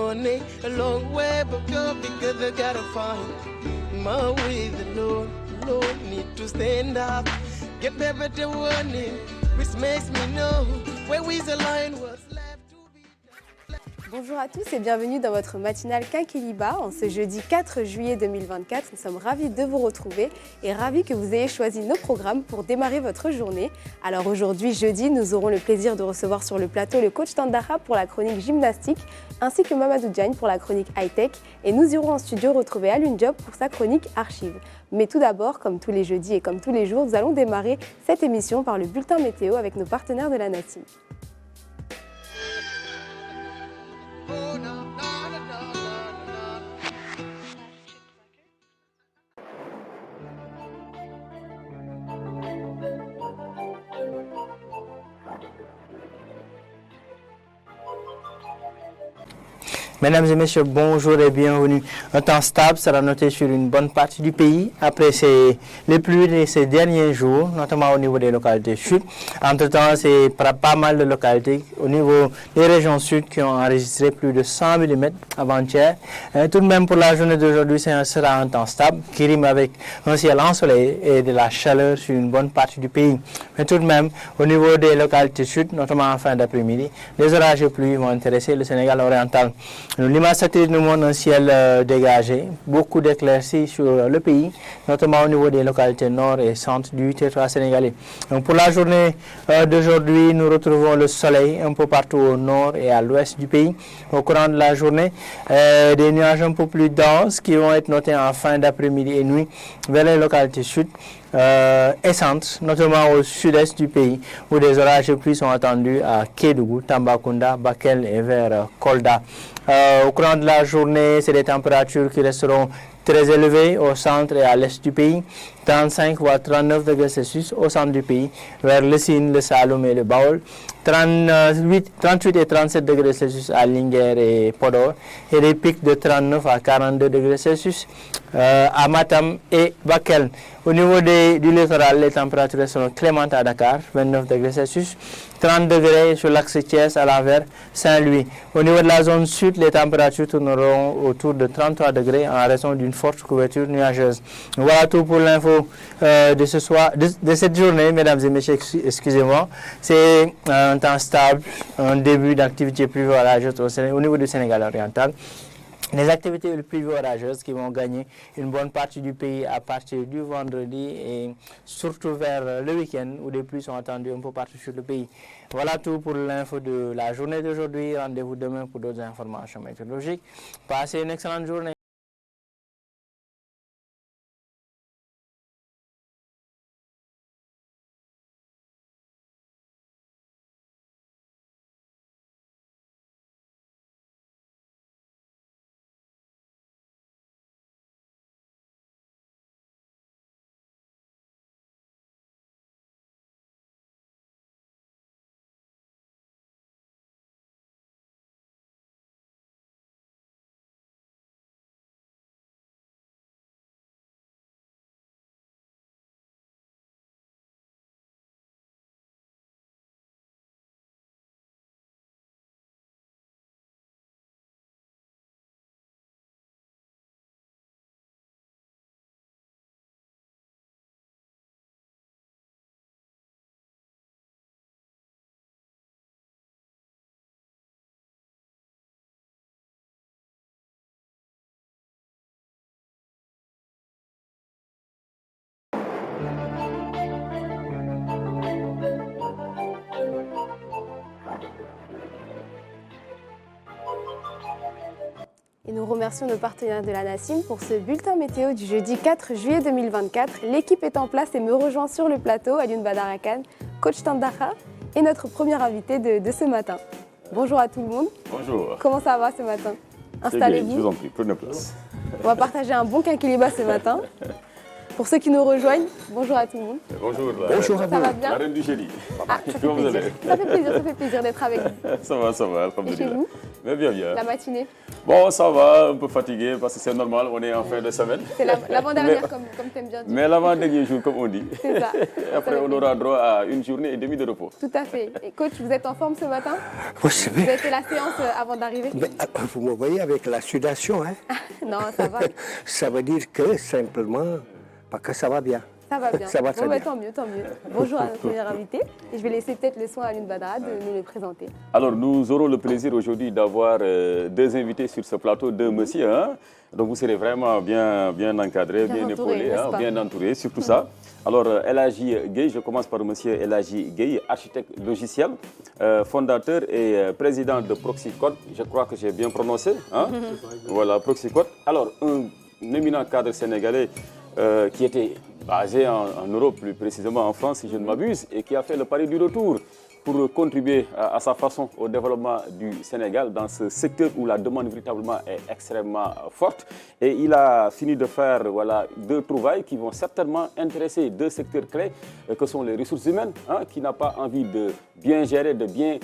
money a long way, but go because I gotta find my way. The Lord need to stand up, get better to warning, which makes me know where we's aligned, what's left to be done. Bonjour à tous et bienvenue dans votre matinale Quinquilibre. En ce jeudi 4 juillet 2024, nous sommes ravis de vous retrouver et ravis que vous ayez choisi nos programmes pour démarrer votre journée. Alors aujourd'hui, jeudi, nous aurons le plaisir de recevoir sur le plateau le coach Tandara pour la chronique gymnastique ainsi que Mamadou Diagne pour la chronique high-tech et nous irons en studio retrouver Alun Diop pour sa chronique archive. Mais tout d'abord, comme tous les jeudis et comme tous les jours, nous allons démarrer cette émission par le bulletin météo avec nos partenaires de la NACIM. Mesdames et messieurs, bonjour et bienvenue. Un temps stable sera noté sur une bonne partie du pays après les pluies de ces derniers jours, notamment au niveau des localités sud. Entre-temps, c'est pas mal de localités au niveau des régions sud qui ont enregistré plus de 100 mm avant-hier. Tout de même, pour la journée d'aujourd'hui, ce sera un temps stable qui rime avec un ciel ensoleillé et de la chaleur sur une bonne partie du pays. Mais tout de même, au niveau des localités sud, notamment en fin d'après-midi, les orages et pluies vont intéresser le Sénégal oriental. L'image satellite nous montre un ciel dégagé, beaucoup d'éclaircies sur le pays, notamment au niveau des localités nord et centre du territoire sénégalais. Donc pour la journée d'aujourd'hui, nous retrouvons le soleil un peu partout au nord et à l'ouest du pays. Au courant de la journée, des nuages un peu plus denses qui vont être notés en fin d'après-midi et nuit vers les localités sud. Et centre, notamment au sud-est du pays, où des orages et pluies sont attendus à Kédougou, Tambacounda, Bakel et vers Kolda. Au courant de la journée, c'est des températures qui resteront très élevées au centre et à l'est du pays, 35 voire 39 degrés Celsius au centre du pays, vers le Sine, le Saloum et le Baol, 38 et 37 degrés Celsius à Linguère et Podor, et des pics de 39 à 42 degrés Celsius à Matam et Bakel. Au niveau du littoral, les températures seront clémentes à Dakar, 29 degrés Celsius, 30 degrés sur l'axe Thiès à l'envers Saint-Louis. Au niveau de la zone sud, les températures tourneront autour de 33 degrés en raison d'une forte couverture nuageuse. Voilà tout pour l'info de ce soir, de cette journée, mesdames et messieurs, excusez-moi. C'est un temps stable, un début d'activité pluvieuse orageuse au niveau du Sénégal oriental. Les activités les plus orageuses qui vont gagner une bonne partie du pays à partir du vendredi et surtout vers le week-end où des pluies sont attendues un peu partout sur le pays. Voilà tout pour l'info de la journée d'aujourd'hui. Rendez-vous demain pour d'autres informations météorologiques. Passez une excellente journée. Et nous remercions nos partenaires de la NACIM pour ce bulletin météo du jeudi 4 juillet 2024. L'équipe est en place et me rejoint sur le plateau, Alun Badarakan, coach Tandara et notre premier invité de ce matin. Bonjour à tout le monde. Bonjour. Comment ça va ce matin? Installez-vous. Je vous en prie, prenez place. On va partager un bon quinquilibre ce matin. Pour ceux qui nous rejoignent, bonjour à tout le monde. Bonjour. Bonjour à Ça vous. va bien? La reine du génie. Ah, ça fait Comment vous plaisir. allez? Ça fait plaisir d'être avec vous. Ça va, Et alhamdoulilah. chez vous, Mais bien, bien. la matinée, Bon, ça va, un peu fatigué parce que c'est normal, on est en fin de semaine. c'est l'avant-dernière comme tu aimes bien dire. Mais l'avant-dernier jour, comme on dit. C'est ça. Et après, on aura droit à une journée et demie de repos. Tout à fait. Et coach, vous êtes en forme ce matin? Vous Vous savez, avez fait la séance avant d'arriver? vous me voyez avec la sudation, hein? Non, ça va. Ça veut dire que simplement, parce que ça va bien. Ça va bien. Ça va très Bon, bah, bien. tant mieux, tant mieux. Bonjour à notre première invitée. Et je vais laisser peut-être le soin à Lune Badra de nous le présenter. Alors, nous aurons le plaisir aujourd'hui d'avoir deux invités sur ce plateau, deux messieurs. Hein. Donc, vous serez vraiment bien encadrés, Bien bien entourés, épaulés, n'est-ce pas? bien entourés, surtout ça. Alors, El Hadji Gueye, je commence par monsieur El Hadji Gueye, architecte logiciel, fondateur et président de Proxicode. Je crois que j'ai bien prononcé. Hein. Voilà, Proxicode. Alors, un éminent cadre sénégalais qui était basé en Europe, plus précisément en France, si je ne m'abuse, et qui a fait le pari du retour pour contribuer à sa façon au développement du Sénégal dans ce secteur où la demande véritablement est extrêmement forte. Et il a fini de faire deux trouvailles qui vont certainement intéresser deux secteurs clés que sont les ressources humaines, hein, qui n'a pas envie de bien gérer, de bien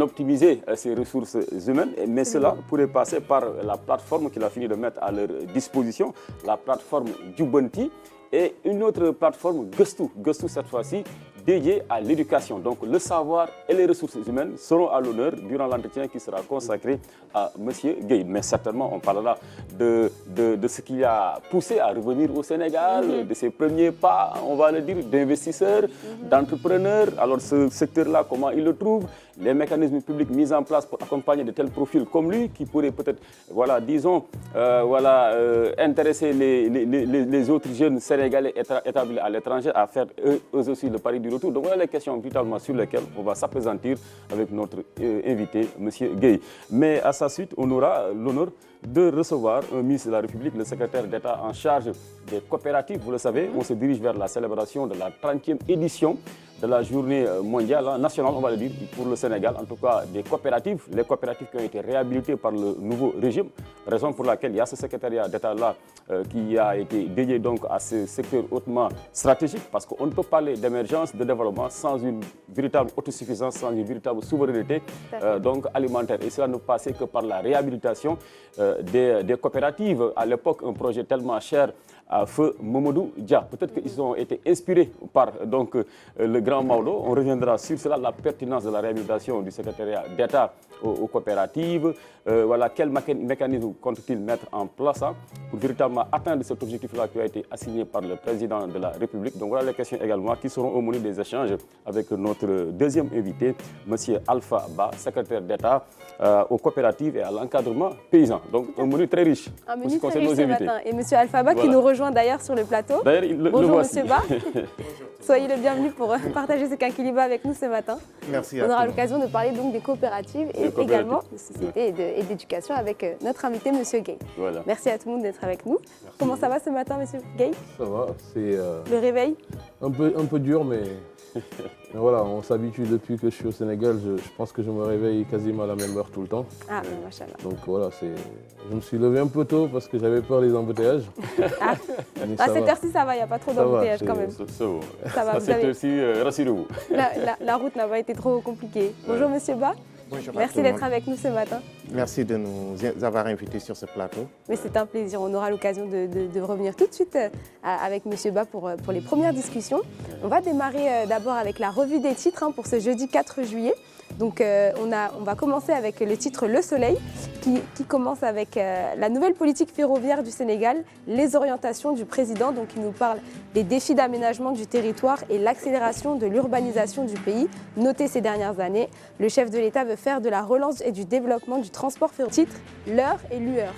optimiser ces ressources humaines, mais cela pourrait passer par la plateforme qu'il a fini de mettre à leur disposition, la plateforme Jubanti, et une autre plateforme, Gustu cette fois-ci, dédiée à l'éducation. Donc le savoir et les ressources humaines seront à l'honneur durant l'entretien qui sera consacré à M. Gueye. Mais certainement, on parlera de ce qui a poussé à revenir au Sénégal, de ses premiers pas, on va le dire, d'investisseurs, d'entrepreneurs. Alors ce secteur-là, comment il le trouve, les mécanismes publics mis en place pour accompagner de tels profils comme lui, qui pourraient peut-être, intéresser les autres jeunes Sénégalais établis à l'étranger à faire eux aussi le pari du retour. Donc voilà les questions vitalement sur lesquelles on va s'appesantir avec notre invité, M. Gueye. Mais à sa suite, on aura l'honneur de recevoir un ministre de la République, le secrétaire d'État en charge des coopératives. Vous le savez, on se dirige vers la célébration de la 30e édition de la journée mondiale, nationale, on va le dire, pour le Sénégal, en tout cas des coopératives, les coopératives qui ont été réhabilitées par le nouveau régime, raison pour laquelle il y a ce secrétariat d'État-là qui a été dédié donc à ce secteur hautement stratégique, parce qu'on ne peut parler d'émergence, de développement sans une véritable autosuffisance, sans une véritable souveraineté donc alimentaire. Et cela ne passait que par la réhabilitation des coopératives. À l'époque, un projet tellement cher à feu Mamadou Dia. Peut-être qu'ils ont été inspirés par donc, le grand Maodo. On reviendra sur cela, la pertinence de la réhabilitation du secrétariat d'État aux coopératives. Quel mécanisme compte-t-il mettre en place pour véritablement atteindre cet objectif-là qui a été assigné par le président de la République. Donc voilà les questions également qui seront au menu des échanges avec notre deuxième invité, M. Alpha Ba, secrétaire d'État aux coopératives et à l'encadrement paysan. Donc un menu très riche. Un menu très riche ce matin. Et M. Alpha Ba qui nous rejoint d'ailleurs sur le plateau. Bonjour M. Ba. Soyez le bienvenu pour partager ce quinquilibre avec nous ce matin. Merci. On aura l'occasion de parler donc des coopératives et également de société et d'éducation avec notre invité M. Gueye. Voilà. Merci à tout le monde d'être avec nous. Merci. Comment ça va ce matin M. Gueye? Ça va, c'est... Le réveil? Un peu dur, mais voilà, on s'habitue depuis que je suis au Sénégal. Je pense que je me réveille quasiment à la même heure tout le temps. Ah, machallah. Donc voilà, je me suis levé un peu tôt parce que j'avais peur des embouteillages. À cette heure-ci, ça va, il n'y a pas trop d'embouteillages quand même. Ça va, à cette heure-ci, rassurez-vous. La route n'a pas été trop compliquée. Bonjour M. Ba. Bonjour. Merci d'être avec nous ce matin. Merci de nous avoir invités sur ce plateau. Mais c'est un plaisir. On aura l'occasion de revenir tout de suite avec M. Ba pour les premières discussions. On va démarrer d'abord avec la revue des titres pour ce jeudi 4 juillet. Donc on va commencer avec le titre Le Soleil qui commence avec la nouvelle politique ferroviaire du Sénégal, les orientations du président. Donc il nous parle des défis d'aménagement du territoire et l'accélération de l'urbanisation du pays, notée ces dernières années. Le chef de l'État veut faire de la relance et du développement du transport ferroviaire. Titre, l'heure et lueur.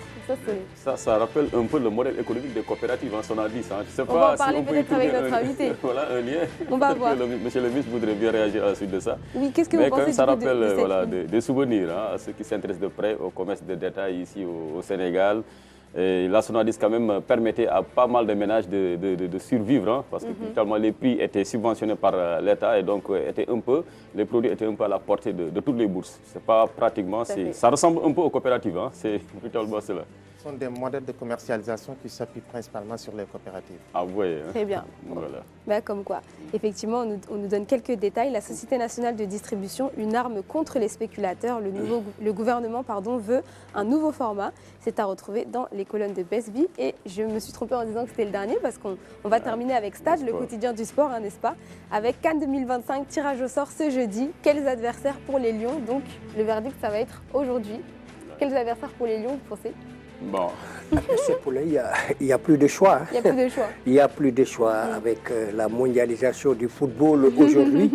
Ça rappelle un peu le modèle économique des coopératives en son avis. Je sais on pas va en parler si on peut-être avec notre invité. Voilà un lien. On va voir. Monsieur le ministre voudrait bien réagir à la suite de ça. Oui, qu'est-ce que vous pensez ça rappelle des souvenirs à ceux qui s'intéressent de près au commerce de détail ici au Sénégal. Et la Sonadis quand même permettait à pas mal de ménages de survivre parce que tellement les prix étaient subventionnés par l'État et donc les produits étaient un peu à la portée de toutes les bourses. C'est pas pratiquement, ça ressemble un peu aux coopératives, c'est véritablement cela. Ce sont des modèles de commercialisation qui s'appuient principalement sur les coopératives. Ah ouais. Hein. Très bien. Voilà. Bah, comme quoi. Effectivement, on nous donne quelques détails. La Société nationale de distribution, une arme contre les spéculateurs. Le gouvernement veut un nouveau format. C'est à retrouver dans les colonnes de Besby. Et je me suis trompée en disant que c'était le dernier parce qu'on va terminer avec Stade, le quotidien du sport, hein, n'est-ce pas? Avec Cannes 2025, tirage au sort ce jeudi. Quels adversaires pour les Lions? Donc, le verdict, ça va être aujourd'hui. Quels adversaires pour les Lions, vous pensez? Bon. C'est pour là, il n'y a plus de choix. Hein. Il n'y a plus de choix. Il n'y a plus de choix. Avec la mondialisation du football aujourd'hui,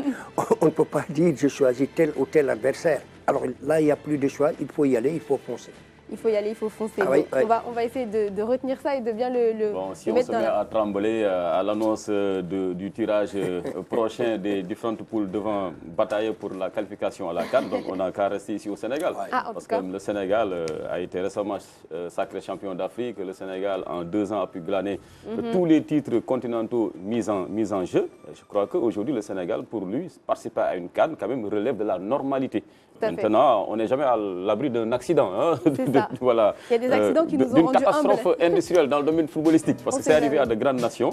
on ne peut pas dire je choisis tel ou tel adversaire. Alors là, il n'y a plus de choix. Il faut y aller, il faut foncer. Il faut y aller, il faut foncer. Ah oui, oui. On va essayer de retenir ça et de bien le Si le on mettre se dans met la... à trembler à l'annonce du tirage prochain des différentes poules devant batailler pour la qualification à la CAN, donc on n'a qu'à rester ici au Sénégal. Ah, en Parce tout cas. que le Sénégal a été récemment sacré champion d'Afrique. Le Sénégal, en 2 ans, a pu glaner tous les titres continentaux mis en jeu. Je crois qu'aujourd'hui, le Sénégal, pour lui, participer à une CAN, quand même, relève de la normalité. Maintenant, on n'est jamais à l'abri d'un accident. Hein, voilà. Il y a des accidents qui nous ont rendus humbles. D'une catastrophe industrielle dans le domaine footballistique, parce que c'est arrivé à de grandes nations.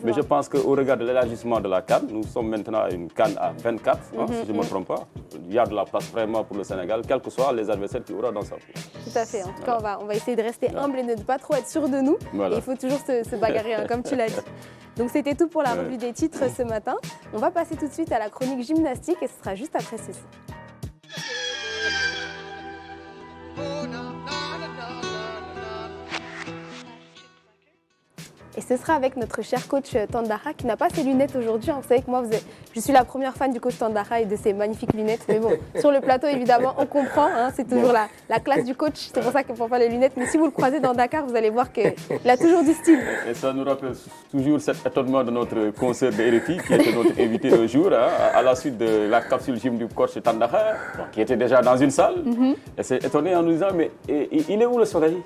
Mais je pense qu'au regard de l'élargissement de la CAN, nous sommes maintenant à une CAN à 24, si je ne me trompe pas. Il y a de la place vraiment pour le Sénégal, quels que soient les adversaires qu'il y aura dans sa poule. Tout à fait. En tout cas, on va essayer de rester humble et de ne pas trop être sûr de nous. Et il faut toujours se bagarrer, hein, comme tu l'as dit. Donc c'était tout pour la revue des titres ce matin. On va passer tout de suite à la chronique gymnastique et ce sera juste après ceci. Et ce sera avec notre cher coach Tandara qui n'a pas ses lunettes aujourd'hui. Vous savez que moi, je suis la première fan du coach Tandara et de ses magnifiques lunettes. Mais bon, sur le plateau, évidemment, on comprend. Hein, c'est toujours la classe du coach. C'est pour ça qu'il ne prend pas les lunettes. Mais si vous le croisez dans Dakar, vous allez voir qu'il a toujours du style. Et ça nous rappelle toujours cet étonnement de notre concert de RFI qui était notre invité un jour, hein, à la suite de la capsule gym du coach Tandara, qui était déjà dans une salle. Et c'est étonné en nous disant, mais il est où le soleil?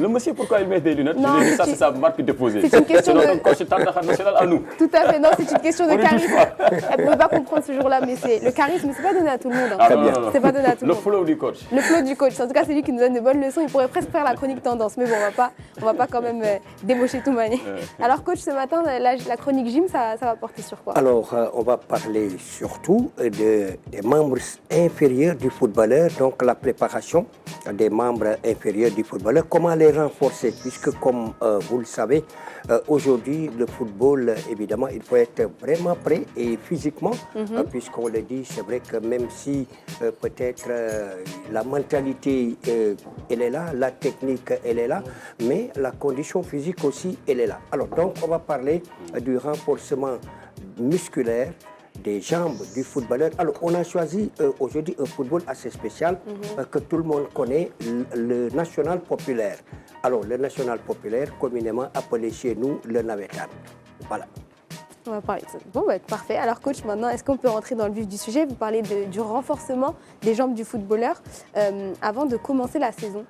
Le monsieur, pourquoi il met des lunettes? Non, je lui ai dit, ça, c'est sa marque déposée. C'est une question de coach Tandara national à nous. Tout à fait, non, c'est une question de charisme. Elle ne peut pas comprendre ce jour-là, mais le charisme, c'est pas donné à tout le monde. Hein. C'est pas donné à tout le monde. Le flow du coach. Le flow du coach. En tout cas, c'est lui qui nous donne de bonnes leçons. Il pourrait presque faire la chronique tendance, mais bon, on va pas quand même débaucher tout Mané. Alors, coach, ce matin, la chronique gym, ça va porter sur quoi? Alors, on va parler surtout des membres inférieurs du footballeur, donc la préparation des membres inférieurs du footballeur, comment les renforcer, puisque comme vous le savez, aujourd'hui, le football, évidemment, il faut être vraiment prêt et physiquement, puisqu'on le dit, c'est vrai que même si peut-être la mentalité, elle est là, la technique, elle est là, mais la condition physique aussi, elle est là. Alors, donc, on va parler du renforcement musculaire des jambes du footballeur. Alors, on a choisi aujourd'hui un football assez spécial que tout le monde connaît, le national populaire. Alors, le national populaire, communément appelé chez nous le navétane. Voilà. On va parler de ça. Bon, parfait. Alors, coach, maintenant, est-ce qu'on peut rentrer dans le vif du sujet? Vous parlez du renforcement des jambes du footballeur avant de commencer la saison.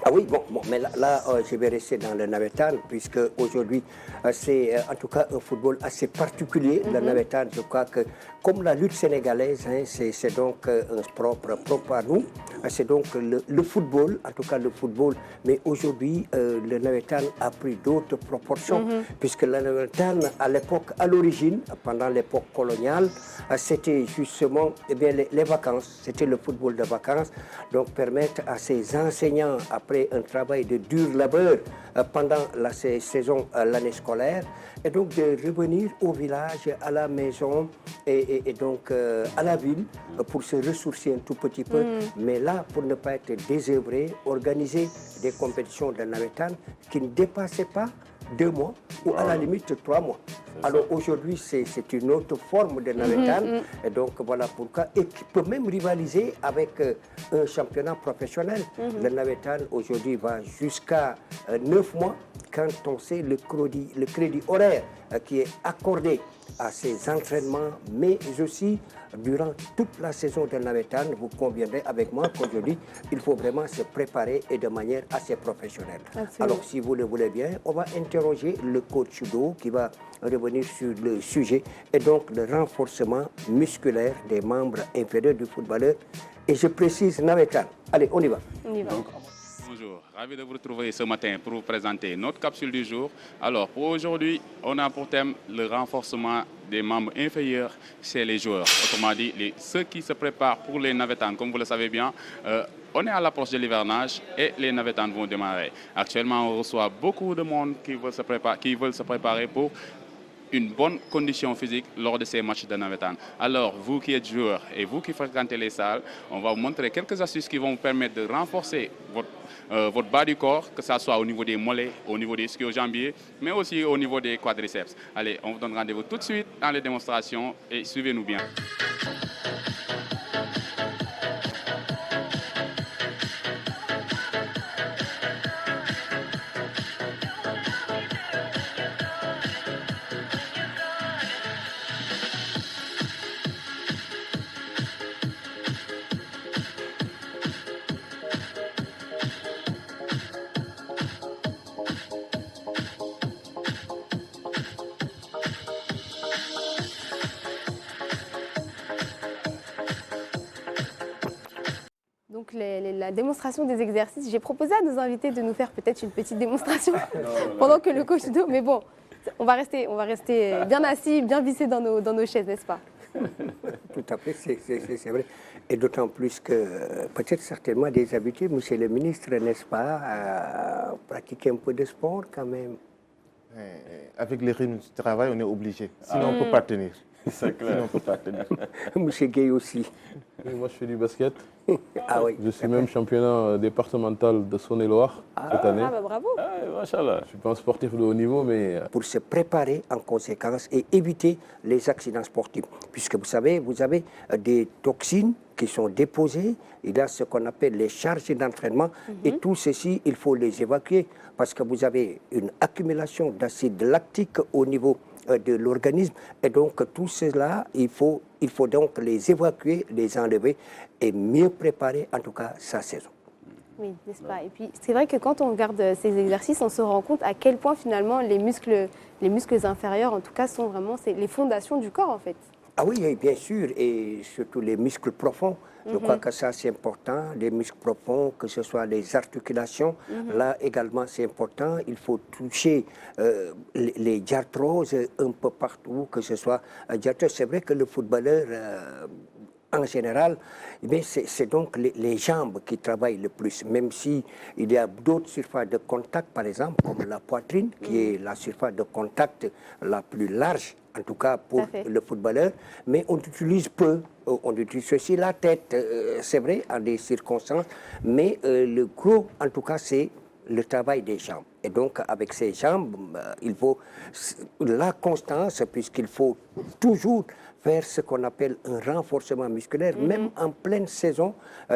Ah oui, bon mais là je vais rester dans le navétane, puisque aujourd'hui, c'est en tout cas un football assez particulier, le navétane. Je crois que, comme la lutte sénégalaise, hein, c'est donc un propre à nous. C'est donc le football, en tout cas le football. Mais aujourd'hui, le navétane a pris d'autres proportions, puisque le navétane, à l'époque, à l'origine, pendant l'époque coloniale, c'était justement les vacances. C'était le football de vacances. Donc, permettre à ces enseignants, après un travail de dur labeur pendant la saison, l'année scolaire, et donc de revenir au village, à la maison et donc à la ville pour se ressourcer un tout petit peu. Mais là, pour ne pas être désœuvré, organiser des compétitions de navétane qui ne dépassaient pas 2 mois ou à la limite 3 mois. Alors aujourd'hui, c'est une autre forme de navétane, et donc voilà pourquoi, et qui peut même rivaliser avec un championnat professionnel. Le navétane aujourd'hui va jusqu'à 9 mois, quand on sait le crédit horaire qui est accordé à ces entraînements, mais aussi durant toute la saison de navétane. Vous conviendrez avec moi qu'aujourd'hui, il faut vraiment se préparer et de manière assez professionnelle. Absolument. Alors, si vous le voulez bien, on va interroger le coach Do qui va revenir sur le sujet, et donc le renforcement musculaire des membres inférieurs du footballeur. Et je précise navétane. Allez, on y va. On y va. Donc, Bonjour, ravi de vous retrouver ce matin pour vous présenter notre capsule du jour. Alors pour aujourd'hui, on a pour thème le renforcement des membres inférieurs chez les joueurs. Autrement dit, ceux qui se préparent pour les navétanes. Comme vous le savez bien, on est à l'approche de l'hivernage et les navétanes vont démarrer. Actuellement, on reçoit beaucoup de monde qui veulent se préparer pour une bonne condition physique lors de ces matchs de navétane. Alors, vous qui êtes joueurs et vous qui fréquentez les salles, on va vous montrer quelques astuces qui vont vous permettre de renforcer votre bas du corps, que ce soit au niveau des mollets, au niveau des ischio-jambiers, mais aussi au niveau des quadriceps. Allez, on vous donne rendez-vous tout de suite dans les démonstrations et suivez-nous bien. Donc la démonstration des exercices, j'ai proposé à nos invités de nous faire peut-être une petite démonstration pendant que le coach nous... Mais bon, on va rester bien assis, bien vissés dans nos chaises, n'est-ce pas? Tout à fait, c'est vrai. Et d'autant plus que peut-être certainement des habitués, monsieur le ministre, n'est-ce pas, à pratiquer un peu de sport quand même. Avec les rythmes du travail, on est obligé. Sinon, on ne peut pas tenir. C'est clair. Sinon, on peut pas tenir. Monsieur Gueye aussi. Et moi, je fais du basket. Ah oui. Je suis même championnat départemental de Saône-et-Loire cette année. Ah bah bravo. Machallah. Je ne suis pas un sportif de haut niveau, mais Pour se préparer en conséquence et éviter les accidents sportifs. Puisque vous savez, vous avez des toxines qui sont déposées, il y a ce qu'on appelle les charges d'entraînement, et tout ceci, il faut les évacuer, parce que vous avez une accumulation d'acide lactique au niveau de l'organisme, et donc tout cela, il faut donc les évacuer, les enlever, et mieux préparer en tout cas sa saison. Oui, n'est-ce pas? Et puis, c'est vrai que quand on regarde ces exercices, on se rend compte à quel point finalement les muscles inférieurs, en tout cas, sont vraiment les fondations du corps, en fait. Ah oui, bien sûr, et surtout les muscles profonds. Je crois que ça, c'est important. Les muscles profonds, que ce soit les articulations, là également, c'est important. Il faut toucher les diarthroses un peu partout, que ce soit diarthrose. C'est vrai que le footballeur... en général, c'est donc les jambes qui travaillent le plus, même s'il y a d'autres surfaces de contact, par exemple, comme la poitrine, qui est la surface de contact la plus large, en tout cas pour le footballeur, mais on utilise peu. On utilise aussi la tête, c'est vrai, en des circonstances, mais le gros, en tout cas, c'est le travail des jambes. Et donc, avec ces jambes, il faut la constance, puisqu'il faut toujours faire ce qu'on appelle un renforcement musculaire. Même en pleine saison,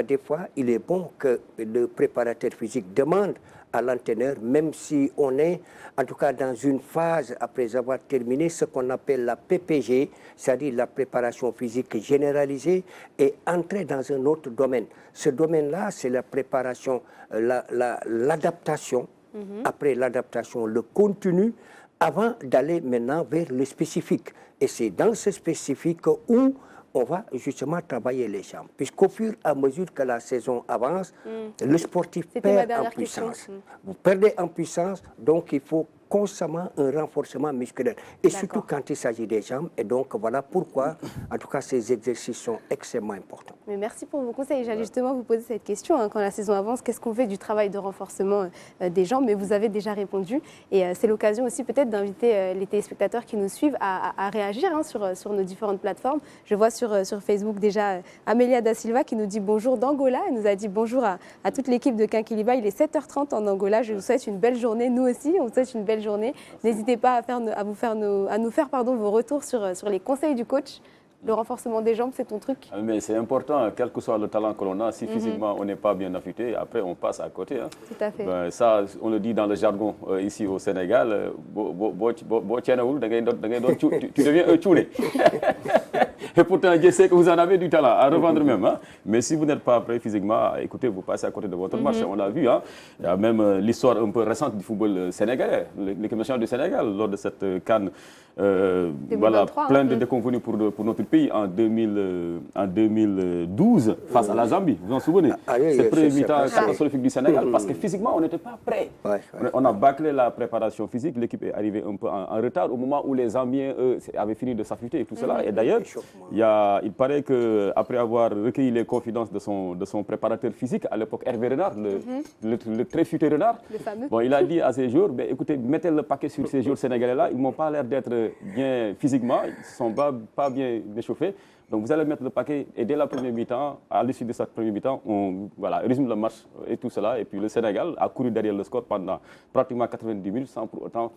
des fois, il est bon que le préparateur physique demande à l'entraîneur, même si on est, en tout cas, dans une phase, après avoir terminé ce qu'on appelle la PPG, c'est-à-dire la préparation physique généralisée, et entrer dans un autre domaine. Ce domaine-là, c'est la préparation, l'adaptation. Après l'adaptation, le continu, avant d'aller maintenant vers le spécifique. Et c'est dans ce spécifique où on va justement travailler les jambes. Puisqu'au fur et à mesure que la saison avance, le sportif perd en puissance. Vous perdez en puissance, donc il faut constamment un renforcement musculaire. Et surtout quand il s'agit des jambes. Et donc voilà pourquoi, en tout cas, ces exercices sont extrêmement importants. Mais merci pour vos conseils. J'allais justement vous poser cette question. Quand la saison avance, qu'est-ce qu'on fait du travail de renforcement des jambes? Mais vous avez déjà répondu. Et c'est l'occasion aussi peut-être d'inviter les téléspectateurs qui nous suivent à réagir sur nos différentes plateformes. Je vois sur Facebook déjà Amélia Da Silva qui nous dit bonjour d'Angola. Elle nous a dit bonjour à toute l'équipe de Quinquiliba. Il est 7h30 en Angola. Je vous souhaite une belle journée. Nous aussi, on vous souhaite une belle journée. N'hésitez pas à nous faire vos retours sur les conseils du coach. Le renforcement des jambes, c'est ton truc? Mais c'est important, quel que soit le talent que l'on a, si physiquement on n'est pas bien affûté, après on passe à côté. Hein. Tout à fait. Ben, ça, on le dit dans le jargon ici au Sénégal, tu deviens un tchouné. Et pourtant, je sais que vous en avez du talent à revendre même. Hein. Mais si vous n'êtes pas prêt physiquement, écoutez, vous passez à côté de votre marché. On l'a vu. Hein. Il y a même l'histoire un peu récente du football sénégalais, l'équipe nationale du Sénégal, lors de cette CAN. Voilà, plein de déconvenus pour notre pays en 2012 face à la Zambie. Vous vous en souvenez? Cette première mi-temps catastrophique du Sénégal parce que physiquement, on n'était pas prêt. On a bâclé la préparation physique. L'équipe est arrivée un peu en retard au moment où les Zambiens, eux, avaient fini de s'affûter et tout cela. Et d'ailleurs, il paraît qu'après avoir recueilli les confidences de son préparateur physique, à l'époque Hervé Renard, le très futé Renard, bon, il a dit à ses joueurs, écoutez, mettez le paquet sur ces joueurs sénégalais-là, ils ne m'ont pas l'air d'être bien physiquement, ils ne sont pas bien échauffés. Donc vous allez mettre le paquet et dès la première mi-temps, à l'issue de cette première mi-temps, on résume le match et tout cela. Et puis le Sénégal a couru derrière le score pendant pratiquement 90 minutes sans pour autant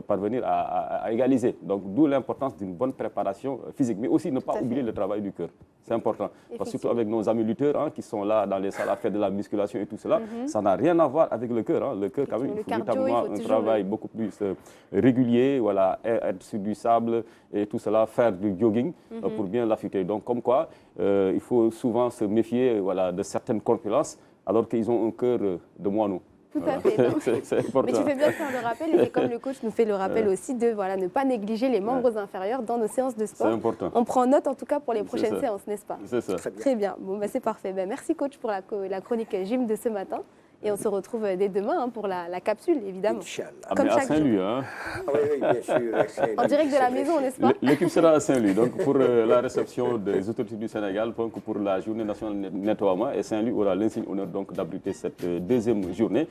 parvenir à égaliser. Donc d'où l'importance d'une bonne préparation physique. Mais aussi ne pas oublier le travail du cœur. C'est important. Parce que surtout avec nos amis lutteurs hein, qui sont là dans les salles à faire de la musculation et tout cela, ça n'a rien à voir avec le cœur. Hein. Le cœur, quand même, il faut véritablement un travail beaucoup plus régulier, voilà, être sur du sable et tout cela, faire du jogging pour bien l'affûter. Donc comme quoi, il faut souvent se méfier de certaines corpulences alors qu'ils ont un cœur de moineau. Tout à fait. C'est important. Mais tu fais bien de faire le rappel, et comme le coach nous fait le rappel aussi, de ne pas négliger les membres inférieurs dans nos séances de sport. C'est important. On prend note en tout cas pour les prochaines séances, n'est-ce pas? C'est ça. Très bien, bon, c'est parfait. Merci coach pour la chronique gym de ce matin. Et on se retrouve dès demain pour la capsule, évidemment. Comme chaque Saint-Louis, hein. Oui, bien sûr. En direct de la maison, n'est-ce pas? L'équipe sera à Saint-Louis, donc pour la réception des autorités du Sénégal, donc pour la journée nationale de nettoiement. Et Saint-Louis aura l'insigne honneur d'abriter cette deuxième journée.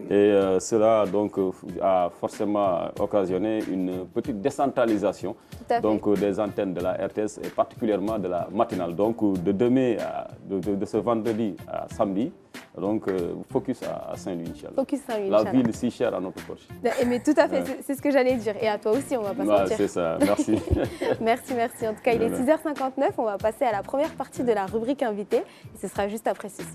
Et cela donc a forcément occasionné une petite décentralisation des antennes de la RTS et particulièrement de la matinale. Donc de demain, de ce vendredi à samedi. Donc, focus à Saint-Louis, Inch'Allah. Focus Saint-Louis, la ville si chère à notre poche. Mais tout à fait, c'est ce que j'allais dire. Et à toi aussi, on va pas sentir. C'est ça, merci. merci. En tout cas, il est 6h59. On va passer à la première partie de la rubrique invitée. Et ce sera juste après ceci.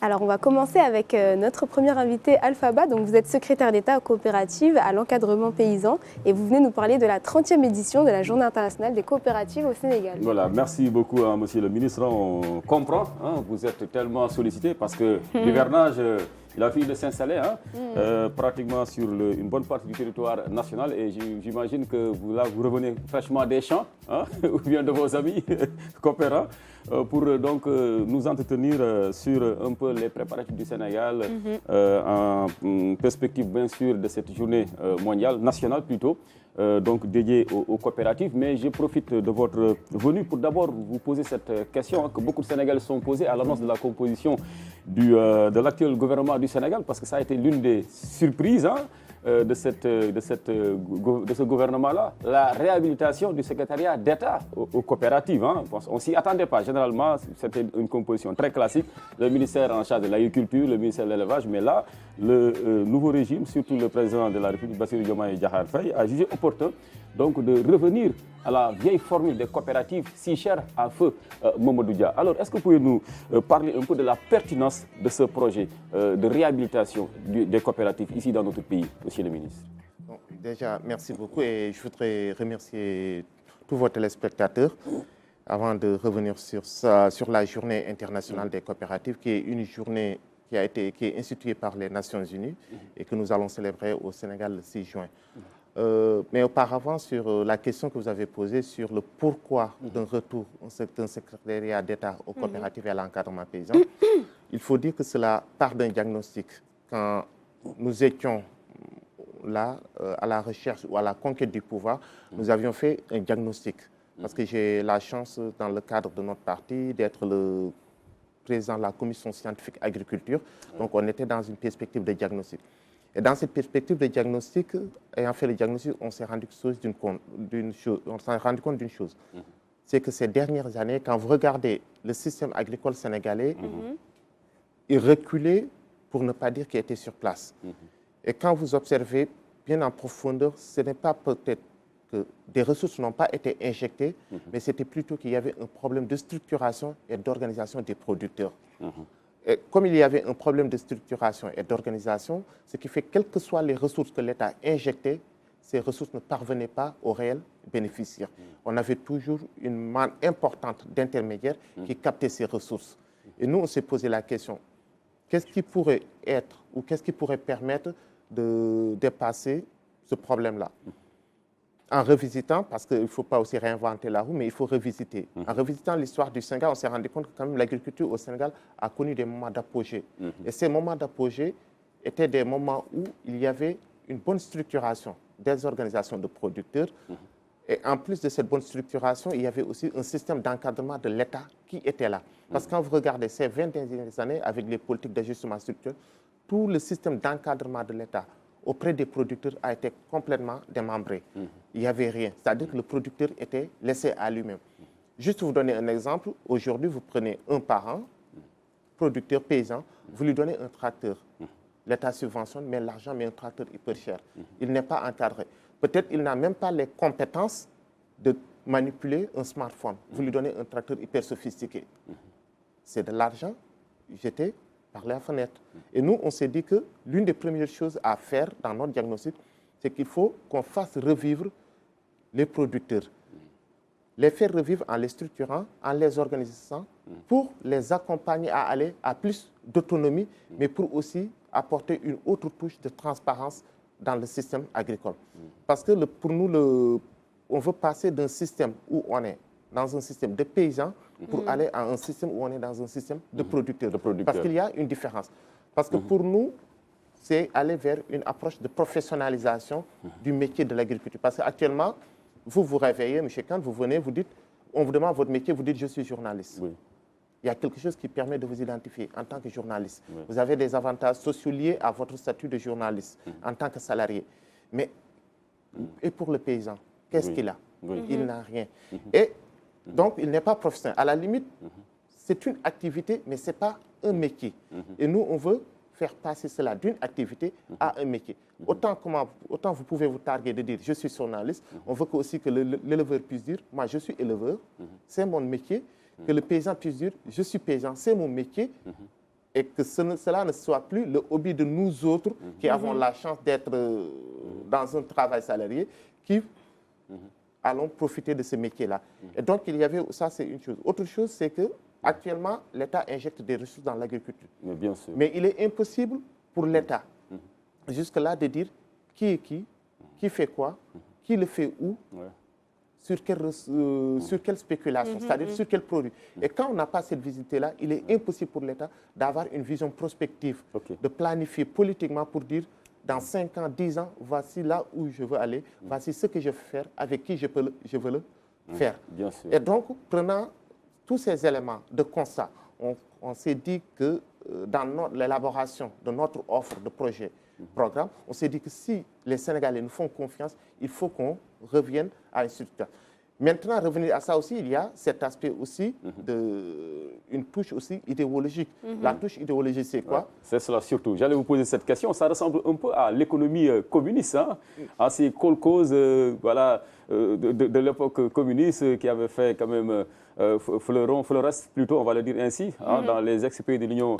Alors, on va commencer avec notre premier invité, Alphaba. Donc, vous êtes secrétaire d'État aux coopératives à l'encadrement paysan et vous venez nous parler de la 30e édition de la Journée internationale des coopératives au Sénégal. Voilà, merci beaucoup à Monsieur le ministre. On comprend, hein, vous êtes tellement sollicité parce que l'hivernage, il a fini de s'installer pratiquement sur une bonne partie du territoire national et j'imagine que vous revenez fraîchement des champs ou bien de vos amis coopérants pour donc nous entretenir sur un peu les préparatifs du Sénégal en perspective bien sûr de cette journée mondiale, nationale plutôt, donc dédiée aux coopératives. Mais je profite de votre venue pour d'abord vous poser cette question que beaucoup de Sénégalais sont posés à l'annonce de la composition de l'actuel gouvernement du Sénégal, parce que ça a été l'une des surprises de ce gouvernement-là, la réhabilitation du secrétariat d'État aux coopératives. On ne s'y attendait pas. Généralement, c'était une composition très classique. Le ministère en charge de l'agriculture, le ministère de l'élevage. Mais là, le nouveau régime, surtout le président de la République, Bassirou Diomaye Diakhar Faye, a jugé opportun donc, de revenir à la vieille formule des coopératives si chère à feu Mamadou Dia. Alors, est-ce que vous pouvez nous parler un peu de la pertinence de ce projet de réhabilitation des coopératives ici dans notre pays, Monsieur le ministre? Bon, déjà, merci beaucoup et je voudrais remercier tous vos téléspectateurs avant de revenir sur la Journée internationale des coopératives, qui est une journée qui est instituée par les Nations Unies et que nous allons célébrer au Sénégal le 6 juin. Mais auparavant, sur la question que vous avez posée sur le pourquoi d'un retour d'un secrétariat d'État aux coopératives et à l'encadrement paysan, il faut dire que cela part d'un diagnostic. Quand nous étions là, à la recherche ou à la conquête du pouvoir, nous avions fait un diagnostic. Parce que j'ai la chance, dans le cadre de notre parti, d'être le président de la commission scientifique agriculture. Donc, on était dans une perspective de diagnostic. Et dans cette perspective de diagnostic, ayant fait le diagnostic, on s'est rendu compte d'une chose. C'est que ces dernières années, quand vous regardez le système agricole sénégalais, il reculait, pour ne pas dire qu'il était sur place. Et quand vous observez bien en profondeur, ce n'est pas peut-être que des ressources n'ont pas été injectées, mais c'était plutôt qu'il y avait un problème de structuration et d'organisation des producteurs. Et comme il y avait un problème de structuration et d'organisation, ce qui fait que quelles que soient les ressources que l'État injectait, ces ressources ne parvenaient pas aux réels bénéficiaires. On avait toujours une manne importante d'intermédiaires qui captaient ces ressources. Et nous, on s'est posé la question, qu'est-ce qui pourrait être ou qu'est-ce qui pourrait permettre de dépasser ce problème-là? En revisitant, parce qu'il ne faut pas aussi réinventer la roue, mais il faut revisiter. En revisitant l'histoire du Sénégal, on s'est rendu compte que quand même l'agriculture au Sénégal a connu des moments d'apogée. Et ces moments d'apogée étaient des moments où il y avait une bonne structuration des organisations de producteurs. Et en plus de cette bonne structuration, il y avait aussi un système d'encadrement de l'État qui était là. Parce que quand vous regardez ces 20 dernières années, avec les politiques d'ajustement structurel, tout le système d'encadrement de l'État auprès des producteurs a été complètement démembré. Il n'y avait rien. C'est-à-dire que le producteur était laissé à lui-même. Juste vous donner un exemple. Aujourd'hui, vous prenez un parent, producteur paysan, vous lui donnez un tracteur. L'État subventionne, mais l'argent met un tracteur hyper cher. Il n'est pas encadré. Peut-être qu'il n'a même pas les compétences de manipuler un smartphone. Vous lui donnez un tracteur hyper sophistiqué. C'est de l'argent jeté par la fenêtre. Et nous, on s'est dit que l'une des premières choses à faire dans notre diagnostic, c'est qu'il faut qu'on fasse revivre les producteurs. Les faire revivre en les structurant, en les organisant, pour les accompagner à aller à plus d'autonomie, mais pour aussi apporter une autre touche de transparence dans le système agricole. Parce que pour nous, on veut passer d'un système où on est dans un système de paysans pour aller à un système où on est dans un système de producteurs. Parce qu'il y a une différence. Parce que pour nous, c'est aller vers une approche de professionnalisation du métier de l'agriculture. Parce qu'actuellement, vous vous réveillez, M. Kant, vous venez, vous dites, on vous demande votre métier, vous dites je suis journaliste. Il y a quelque chose qui permet de vous identifier en tant que journaliste. Vous avez des avantages sociaux liés à votre statut de journaliste en tant que salarié. Mais, et pour le paysan, qu'est-ce qu'il a? Il n'a rien. Et donc, il n'est pas professionnel. À la limite, c'est une activité, mais ce n'est pas un métier. Et nous, on veut faire passer cela d'une activité à un métier. Autant vous pouvez vous targuer de dire je suis journaliste, on veut aussi que l'éleveur puisse dire moi je suis éleveur, c'est mon métier, que le paysan puisse dire je suis paysan, c'est mon métier, et que cela ne soit plus le hobby de nous autres qui avons la chance d'être dans un travail salarié, qui allons profiter de ce métier-là. Et donc, il y avait, ça c'est une chose. Autre chose, c'est que actuellement, l'État injecte des ressources dans l'agriculture. Mais il est impossible pour l'État, jusque-là, de dire qui est qui fait quoi, qui le fait où, sur quelle spéculation, c'est-à-dire sur quel produit. Et quand on n'a pas cette visibilité-là, il est impossible pour l'État d'avoir une vision prospective, de planifier politiquement pour dire dans 5 ans, 10 ans, voici là où je veux aller, voici ce que je veux faire, avec qui je veux le faire. Et donc, prenant tous ces éléments de constat, on s'est dit que dans l'élaboration de notre offre de projet, programme, on s'est dit que si les Sénégalais nous font confiance, il faut qu'on revienne à une structure. Maintenant, revenir à ça aussi, il y a cet aspect aussi une touche aussi idéologique. La touche idéologique, c'est quoi? C'est cela surtout. J'allais vous poser cette question. Ça ressemble un peu à l'économie communiste, hein, à ces causes de l'époque communiste qui avait fait quand même fleuresse plutôt, on va le dire ainsi, hein, dans les ex-pays de l'Union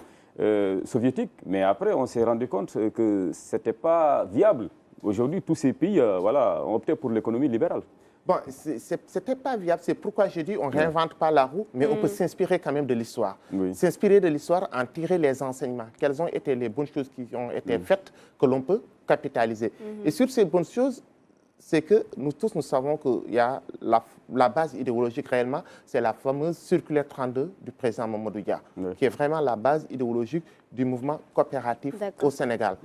soviétique. Mais après, on s'est rendu compte que ce n'était pas viable. Aujourd'hui, tous ces pays ont opté pour l'économie libérale. Bon, ce n'était pas viable, c'est pourquoi je dis on ne réinvente pas la roue, mais on peut s'inspirer quand même de l'histoire. S'inspirer de l'histoire, en tirer les enseignements. Quelles ont été les bonnes choses qui ont été faites, que l'on peut capitaliser. Et sur ces bonnes choses, c'est que nous tous, nous savons qu'il y a la base idéologique réellement, c'est la fameuse circulaire 32 du président Mamadou Dia, qui est vraiment la base idéologique du mouvement coopératif au Sénégal.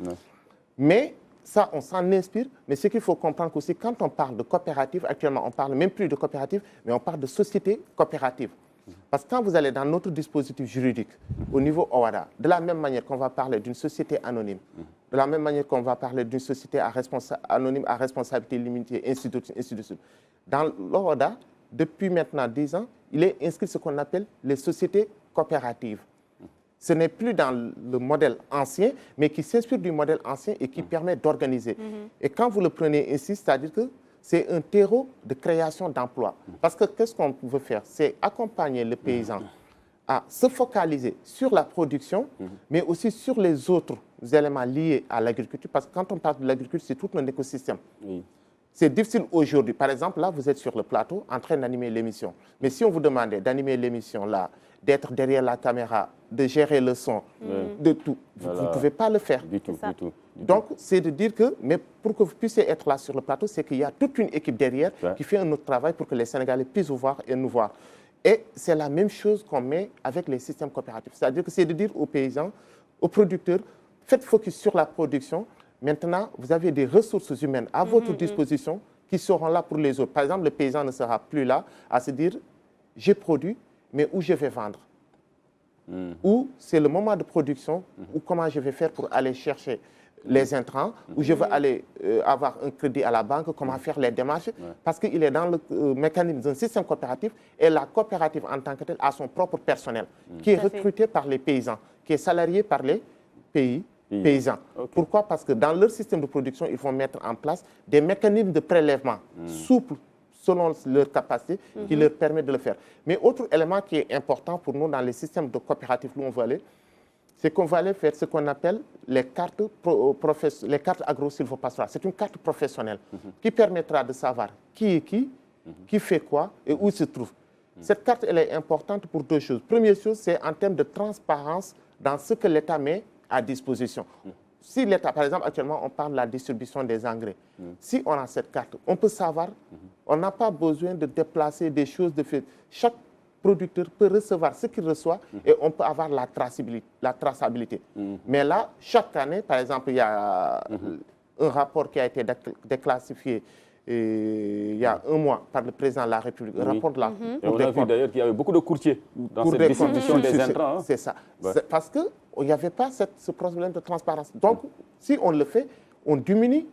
Mais ça, on s'en inspire, mais ce qu'il faut comprendre aussi, quand on parle de coopérative, actuellement, on ne parle même plus de coopérative, mais on parle de société coopérative. Parce que quand vous allez dans notre dispositif juridique, au niveau OHADA, de la même manière qu'on va parler d'une société anonyme, de la même manière qu'on va parler d'une société anonyme à responsabilité limitée, ainsi de suite. Dans l'OHADA, depuis maintenant 10 ans, il est inscrit ce qu'on appelle les sociétés coopératives. Ce n'est plus dans le modèle ancien, mais qui s'inspire du modèle ancien et qui permet d'organiser. Et quand vous le prenez ainsi, c'est-à-dire que c'est un terreau de création d'emplois. Parce que qu'est-ce qu'on veut faire? C'est accompagner le paysan à se focaliser sur la production, mais aussi sur les autres éléments liés à l'agriculture, parce que quand on parle de l'agriculture, c'est tout un écosystème. Oui. C'est difficile aujourd'hui. Par exemple, là, vous êtes sur le plateau en train d'animer l'émission. Mais si on vous demandait d'animer l'émission là, d'être derrière la caméra, de gérer le son, de tout, vous ne pouvez pas le faire. Du tout, du tout. Donc, c'est de dire que, mais pour que vous puissiez être là sur le plateau, c'est qu'il y a toute une équipe derrière qui fait un autre travail pour que les Sénégalais puissent vous voir et nous voir. Et c'est la même chose qu'on met avec les systèmes coopératifs. C'est-à-dire que c'est de dire aux paysans, aux producteurs, faites focus sur la production. Maintenant, vous avez des ressources humaines à votre disposition qui seront là pour les autres. Par exemple, le paysan ne sera plus là à se dire, j'ai produit, mais où je vais vendre? Ou c'est le moment de production, ou comment je vais faire pour aller chercher les intrants, où je vais aller avoir un crédit à la banque, comment faire les démarches, parce qu'il est dans le mécanisme d'un système coopératif, et la coopérative en tant que telle a son propre personnel, qui est recruté par les paysans, qui est salarié par les paysans. Pourquoi? Parce que dans leur système de production, ils vont mettre en place des mécanismes de prélèvement souples, selon leur capacité, qui leur permet de le faire. Mais autre élément qui est important pour nous dans les systèmes de coopératifs où on va aller, c'est qu'on va aller faire ce qu'on appelle les cartes agro-silvopastorales. C'est une carte professionnelle qui permettra de savoir qui est qui fait quoi et où il se trouve. Cette carte, elle est importante pour deux choses. Première chose, c'est en termes de transparence dans ce que l'État met à disposition. Si l'État, par exemple, actuellement, on parle de la distribution des engrais. Si on a cette carte, on peut savoir, on n'a pas besoin de déplacer des choses de fait. Chaque producteur peut recevoir ce qu'il reçoit et on peut avoir la traçabilité. Mais là, chaque année, par exemple, il y a un rapport qui a été déclassifié il y a un mois par le président de la République, un rapport de la Cour et on a vu d'ailleurs qu'il y avait beaucoup de courtiers dans cette distribution des intrants. C'est ça. Parce qu'il n'y avait pas ce problème de transparence. Donc, si on le fait, on diminue,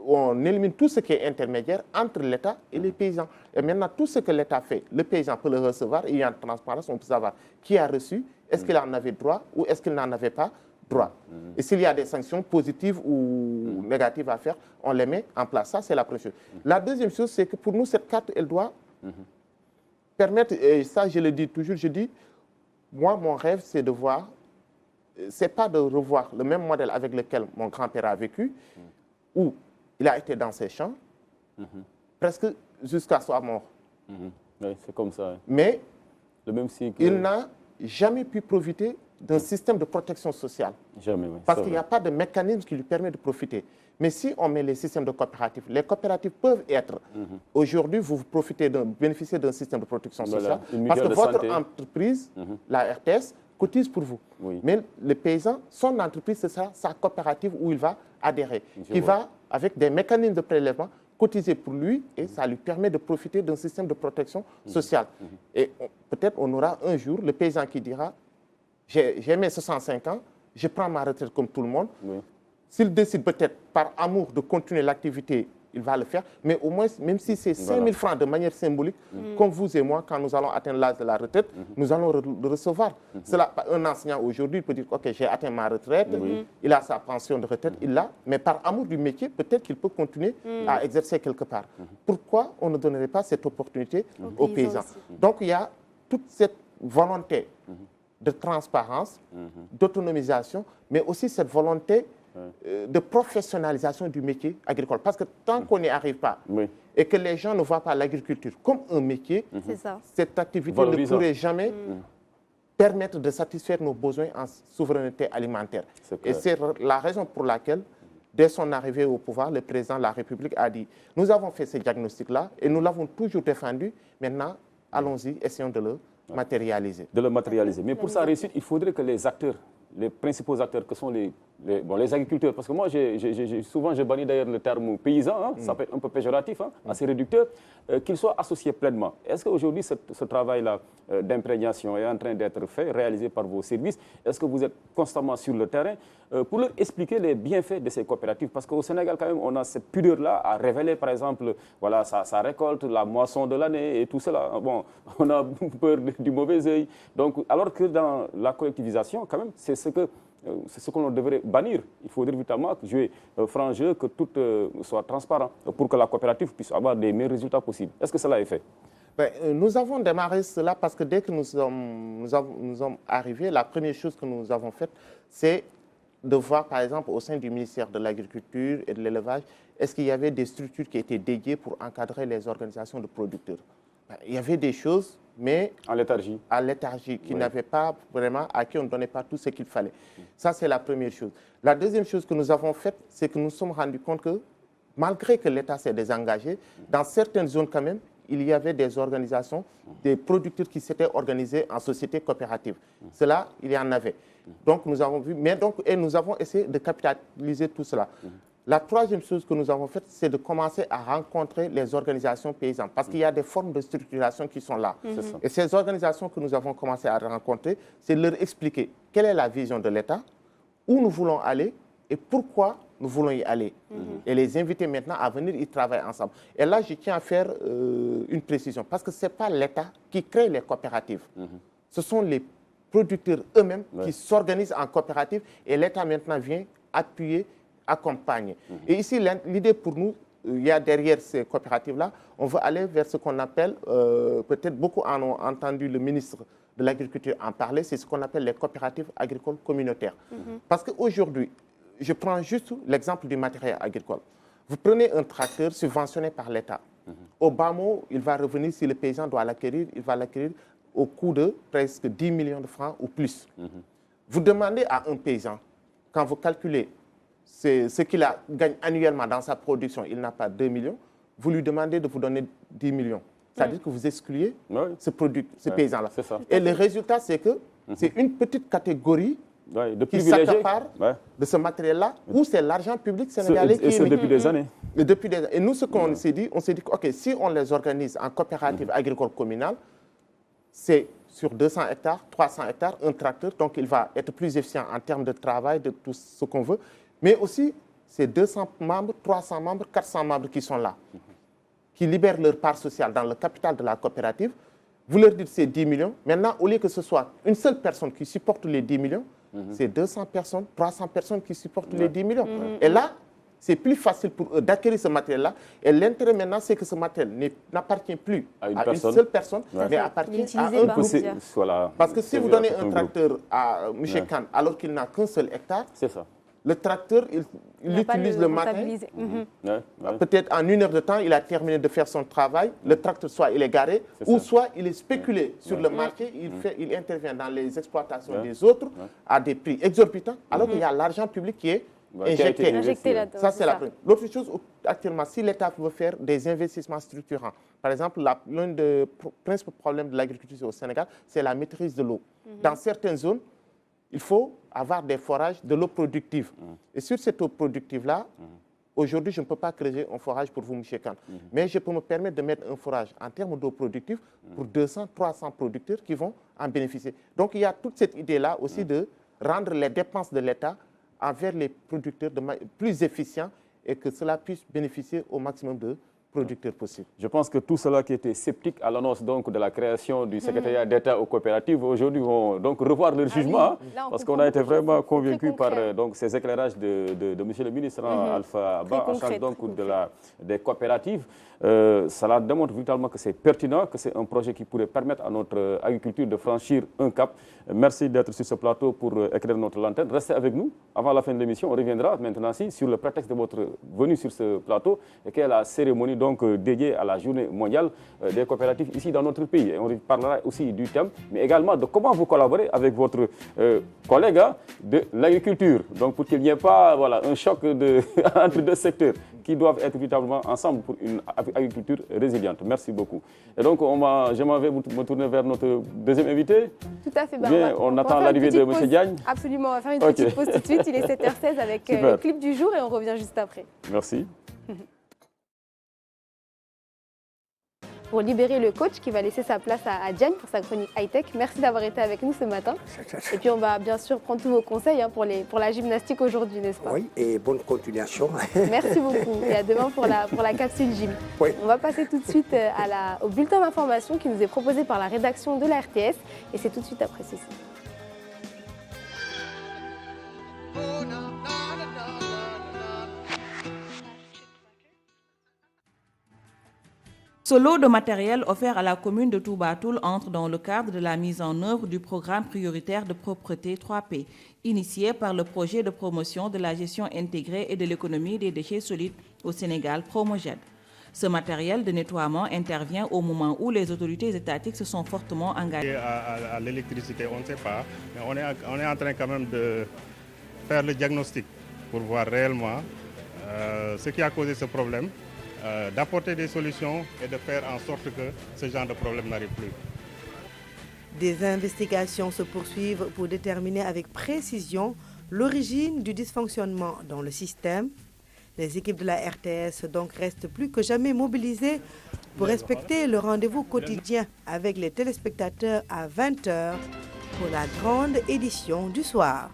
on élimine tout ce qui est intermédiaire entre l'État et les paysans. Et maintenant, tout ce que l'État fait, le paysan peut le recevoir, et il y a une transparence, on peut savoir qui a reçu, est-ce qu'il en avait droit ou est-ce qu'il n'en avait pas droit. Et s'il y a des sanctions positives ou négatives à faire, on les met en place. Ça, c'est la première chose. La deuxième chose, c'est que pour nous, cette carte, elle doit permettre, et ça, je le dis toujours, je dis, moi, mon rêve, c'est de voir, c'est pas de revoir le même modèle avec lequel mon grand-père a vécu, où il a été dans ses champs, presque jusqu'à sa mort. Oui, c'est comme ça. Mais le même cycle. Il n'a jamais pu profiter d'un système de protection sociale. Jamais, oui. Parce qu'il n'y a pas de mécanisme qui lui permet de profiter. Mais si on met les systèmes de coopératives, les coopératives peuvent être... Aujourd'hui, vous bénéficiez d'un système de protection sociale parce que votre entreprise, la RTS, cotise pour vous. Mais le paysan, son entreprise, c'est ça, sa coopérative où il va adhérer. Il va, avec des mécanismes de prélèvement, cotiser pour lui et ça lui permet de profiter d'un système de protection sociale. Et peut-être on aura un jour le paysan qui dira j'ai mes 65 ans, je prends ma retraite comme tout le monde. S'il décide peut-être par amour de continuer l'activité, il va le faire. Mais au moins, même si c'est 5 000 francs de manière symbolique, comme vous et moi, quand nous allons atteindre l'âge de la retraite, nous allons le recevoir. Un enseignant aujourd'hui peut dire, OK, j'ai atteint ma retraite, il a sa pension de retraite, il l'a, mais par amour du métier, peut-être qu'il peut continuer à exercer quelque part. Pourquoi on ne donnerait pas cette opportunité aux paysans? Donc, il y a toute cette volonté de transparence, d'autonomisation, mais aussi cette volonté de professionnalisation du métier agricole. Parce que tant qu'on n'y arrive pas et que les gens ne voient pas l'agriculture comme un métier, cette activité ne pourrait jamais permettre de satisfaire nos besoins en souveraineté alimentaire. Et c'est la raison pour laquelle, dès son arrivée au pouvoir, le président de la République a dit « Nous avons fait ce diagnostic-là et nous l'avons toujours défendu. Maintenant, allons-y, essayons de le matérialiser. » De le matérialiser. Mais pour sa réussite, il faudrait que les acteurs, les principaux acteurs que sont les agriculteurs, parce que moi, souvent, j'ai banni d'ailleurs le terme paysan, ça peut être un peu péjoratif, assez réducteur, qu'ils soient associés pleinement. Est-ce qu'aujourd'hui, ce travail-là d'imprégnation est en train d'être fait, réalisé par vos services? Est-ce que vous êtes constamment sur le terrain pour leur expliquer les bienfaits de ces coopératives? Parce qu'au Sénégal, quand même, on a cette pudeur-là à révéler, par exemple, voilà, sa récolte, la moisson de l'année et tout cela. Bon, on a peur du mauvais œil. Donc, alors que dans la collectivisation, quand même, c'est ce que l'on devrait bannir. Il faudrait évidemment jouer franc jeu, que tout soit transparent pour que la coopérative puisse avoir les meilleurs résultats possibles. Est-ce que cela est fait? Nous avons démarré cela parce que dès que nous sommes arrivés, la première chose que nous avons faite, c'est de voir, par exemple, au sein du ministère de l'Agriculture et de l'Élevage, est-ce qu'il y avait des structures qui étaient dédiées pour encadrer les organisations de producteurs. Il y avait des choses, mais en léthargie. À léthargie, qui n'avaient pas vraiment, à qui on ne donnait pas tout ce qu'il fallait. Ça, c'est la première chose. La deuxième chose que nous avons faite, c'est que nous nous sommes rendus compte que, malgré que l'État s'est désengagé, dans certaines zones quand même, il y avait des organisations, des producteurs qui s'étaient organisés en sociétés coopératives. Cela, il y en avait. Donc, nous avons vu, et nous avons essayé de capitaliser tout cela. La troisième chose que nous avons faite, c'est de commencer à rencontrer les organisations paysannes, parce qu'il y a des formes de structuration qui sont là. Et ces organisations que nous avons commencé à rencontrer, c'est de leur expliquer quelle est la vision de l'État, où nous voulons aller et pourquoi nous voulons y aller. Et les inviter maintenant à venir y travailler ensemble. Et là, je tiens à faire une précision, parce que ce n'est pas l'État qui crée les coopératives. Ce sont les producteurs eux-mêmes qui s'organisent en coopérative et l'État maintenant vient appuyer, accompagner. Et ici, l'idée pour nous, il y a derrière ces coopératives-là, on veut aller vers ce qu'on appelle, peut-être beaucoup en ont entendu le ministre de l'Agriculture en parler, c'est ce qu'on appelle les coopératives agricoles communautaires. Parce qu'aujourd'hui, je prends juste l'exemple du matériel agricole. Vous prenez un tracteur subventionné par l'État. Au bas mot, il va revenir, si le paysan doit l'acquérir, il va l'acquérir au coût de presque 10 millions de francs ou plus. Vous demandez à un paysan, quand vous calculez ce qu'il gagne annuellement dans sa production, il n'a pas 2 millions, vous lui demandez de vous donner 10 millions. C'est-à-dire que vous excluez ce paysan-là. Et le résultat, c'est que c'est une petite catégorie qui s'accapare de ce matériel-là, où c'est l'argent public sénégalais qui est depuis des années. Et nous, ce qu'on s'est dit, que si on les organise en coopérative agricole communale, c'est sur 200 hectares, 300 hectares, un tracteur, donc il va être plus efficient en termes de travail, de tout ce qu'on veut. Mais aussi, c'est 200 membres, 300 membres, 400 membres qui sont là, qui libèrent leur part sociale dans le capital de la coopérative. Vous leur dites c'est 10 millions. Maintenant, au lieu que ce soit une seule personne qui supporte les 10 millions, c'est 200 personnes, 300 personnes qui supportent les 10 millions. Et là, c'est plus facile pour eux d'acquérir ce matériel-là. Et l'intérêt maintenant, c'est que ce matériel n'appartient plus à une seule personne, mais appartient à un groupe. Parce que si vous donnez un tracteur à M. Khan alors qu'il n'a qu'un seul hectare, le tracteur, il utilise le matin. Peut-être en 1 heure de temps, il a terminé de faire son travail. Le tracteur, soit il est garé, ou soit il est spéculé sur le marché. Il intervient dans les exploitations des autres à des prix exorbitants, alors qu'il y a l'argent public qui est injecté. Ça, c'est la première. L'autre chose, actuellement, si l'État veut faire des investissements structurants, par exemple, l'un des principaux problèmes de l'agriculture au Sénégal, c'est la maîtrise de l'eau. Dans certaines zones, il faut avoir des forages de l'eau productive. Et sur cette eau productive-là, aujourd'hui, je ne peux pas créer un forage pour vous, M. Khan. Mais je peux me permettre de mettre un forage en termes d'eau productive pour 200, 300 producteurs qui vont en bénéficier. Donc, il y a toute cette idée-là aussi de rendre les dépenses de l'État envers les producteurs plus efficients et que cela puisse bénéficier au maximum de producteurs possibles. Je pense que tout cela qui était sceptique à l'annonce donc de la création du secrétariat d'État aux coopératives aujourd'hui vont donc revoir leur jugement, parce qu'on a été vraiment convaincus par ces éclairages de M. le ministre Alpha Abba, en charge donc des coopératives. Cela démontre véritablement que c'est pertinent, que c'est un projet qui pourrait permettre à notre agriculture de franchir un cap. Merci d'être sur ce plateau pour éclairer notre lanterne. Restez avec nous. Avant la fin de l'émission, on reviendra maintenant sur le prétexte de votre venue sur ce plateau, et qui est la cérémonie donc dédiée à la journée mondiale des coopératives ici dans notre pays. Et on parlera aussi du thème, mais également de comment vous collaborez avec votre collègue de l'agriculture. Donc pour qu'il n'y ait pas un choc entre deux secteurs qui doivent être véritablement ensemble pour une agriculture résiliente. Merci beaucoup. Et donc, je m'en vais me tourner vers notre deuxième invité. Tout à fait. On attend l'arrivée de M. Diagne. Absolument, on va faire une petite pause tout de suite. Il est 7h16 avec le clip du jour et on revient juste après. Merci. Pour libérer le coach qui va laisser sa place à Diagne pour sa chronique high-tech. Merci d'avoir été avec nous ce matin. Et puis on va bien sûr prendre tous vos conseils pour la gymnastique aujourd'hui, n'est-ce pas? Oui, et bonne continuation. Merci beaucoup et à demain pour la capsule gym. Oui. On va passer tout de suite au bulletin d'information qui nous est proposé par la rédaction de la RTS et c'est tout de suite après ceci. Ce lot de matériel offert à la commune de Toubatoul entre dans le cadre de la mise en œuvre du programme prioritaire de propreté 3P, initié par le projet de promotion de la gestion intégrée et de l'économie des déchets solides au Sénégal, Promoged. Ce matériel de nettoiement intervient au moment où les autorités étatiques se sont fortement engagées. À l'électricité, on ne sait pas, mais on est en train quand même de faire le diagnostic pour voir réellement ce qui a causé ce problème, d'apporter des solutions et de faire en sorte que ce genre de problème n'arrive plus. Des investigations se poursuivent pour déterminer avec précision l'origine du dysfonctionnement dans le système. Les équipes de la RTS donc restent plus que jamais mobilisées pour respecter le rendez-vous quotidien avec les téléspectateurs à 20h pour la grande édition du soir.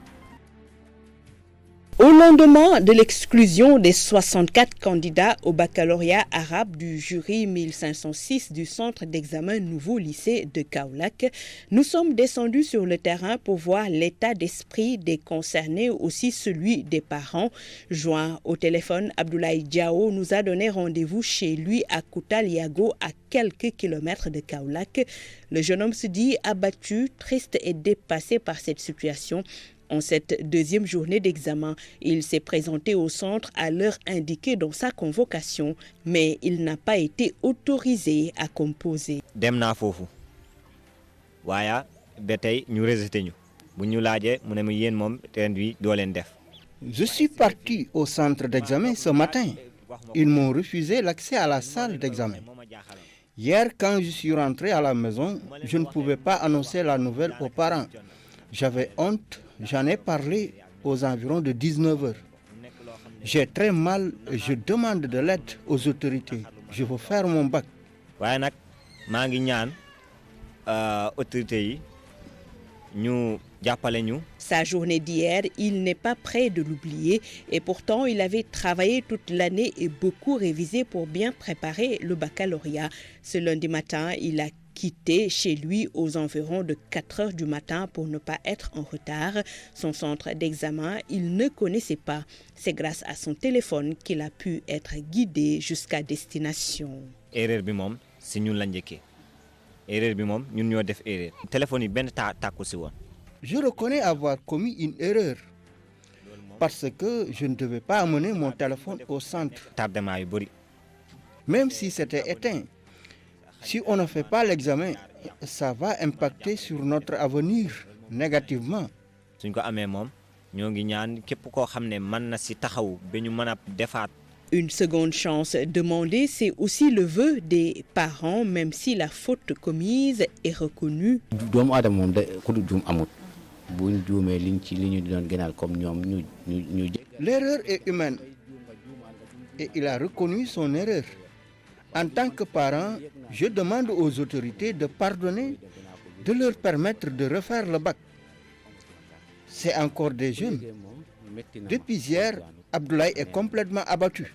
Au lendemain de l'exclusion des 64 candidats au baccalauréat arabe du jury 1506 du centre d'examen Nouveau Lycée de Kaolack, nous sommes descendus sur le terrain pour voir l'état d'esprit des concernés, aussi celui des parents. Joint au téléphone, Abdoulaye Diao nous a donné rendez-vous chez lui à Koutal-Yago, à quelques kilomètres de Kaolack. Le jeune homme se dit abattu, triste et dépassé par cette situation. En cette deuxième journée d'examen, il s'est présenté au centre à l'heure indiquée dans sa convocation, mais il n'a pas été autorisé à composer. Je suis parti au centre d'examen ce matin. Ils m'ont refusé l'accès à la salle d'examen. Hier, quand je suis rentré à la maison, je ne pouvais pas annoncer la nouvelle aux parents. J'avais honte. J'en ai parlé aux environs de 19 heures. J'ai très mal, je demande de l'aide aux autorités. Je veux faire mon bac. Sa journée d'hier, il n'est pas prêt de l'oublier et pourtant il avait travaillé toute l'année et beaucoup révisé pour bien préparer le baccalauréat. Ce lundi matin, il a quitté chez lui aux environs de 4 heures du matin pour ne pas être en retard. Son centre d'examen, il ne connaissait pas. C'est grâce à son téléphone qu'il a pu être guidé jusqu'à destination. Erreur bi mom si ñun la ñëké. Erreur bi mom ñun ñoo def erreur. Téléphone yi ben takku ci won. Je reconnais avoir commis une erreur parce que je ne devais pas amener mon téléphone au centre. Tardement yu bari. Même si c'était éteint. Si on ne fait pas l'examen, ça va impacter sur notre avenir négativement. Une seconde chance demandée, c'est aussi le vœu des parents, même si la faute commise est reconnue. L'erreur est humaine et il a reconnu son erreur. En tant que parent, je demande aux autorités de pardonner, de leur permettre de refaire le bac. C'est encore des jeunes. Depuis hier, Abdoulaye est complètement abattu.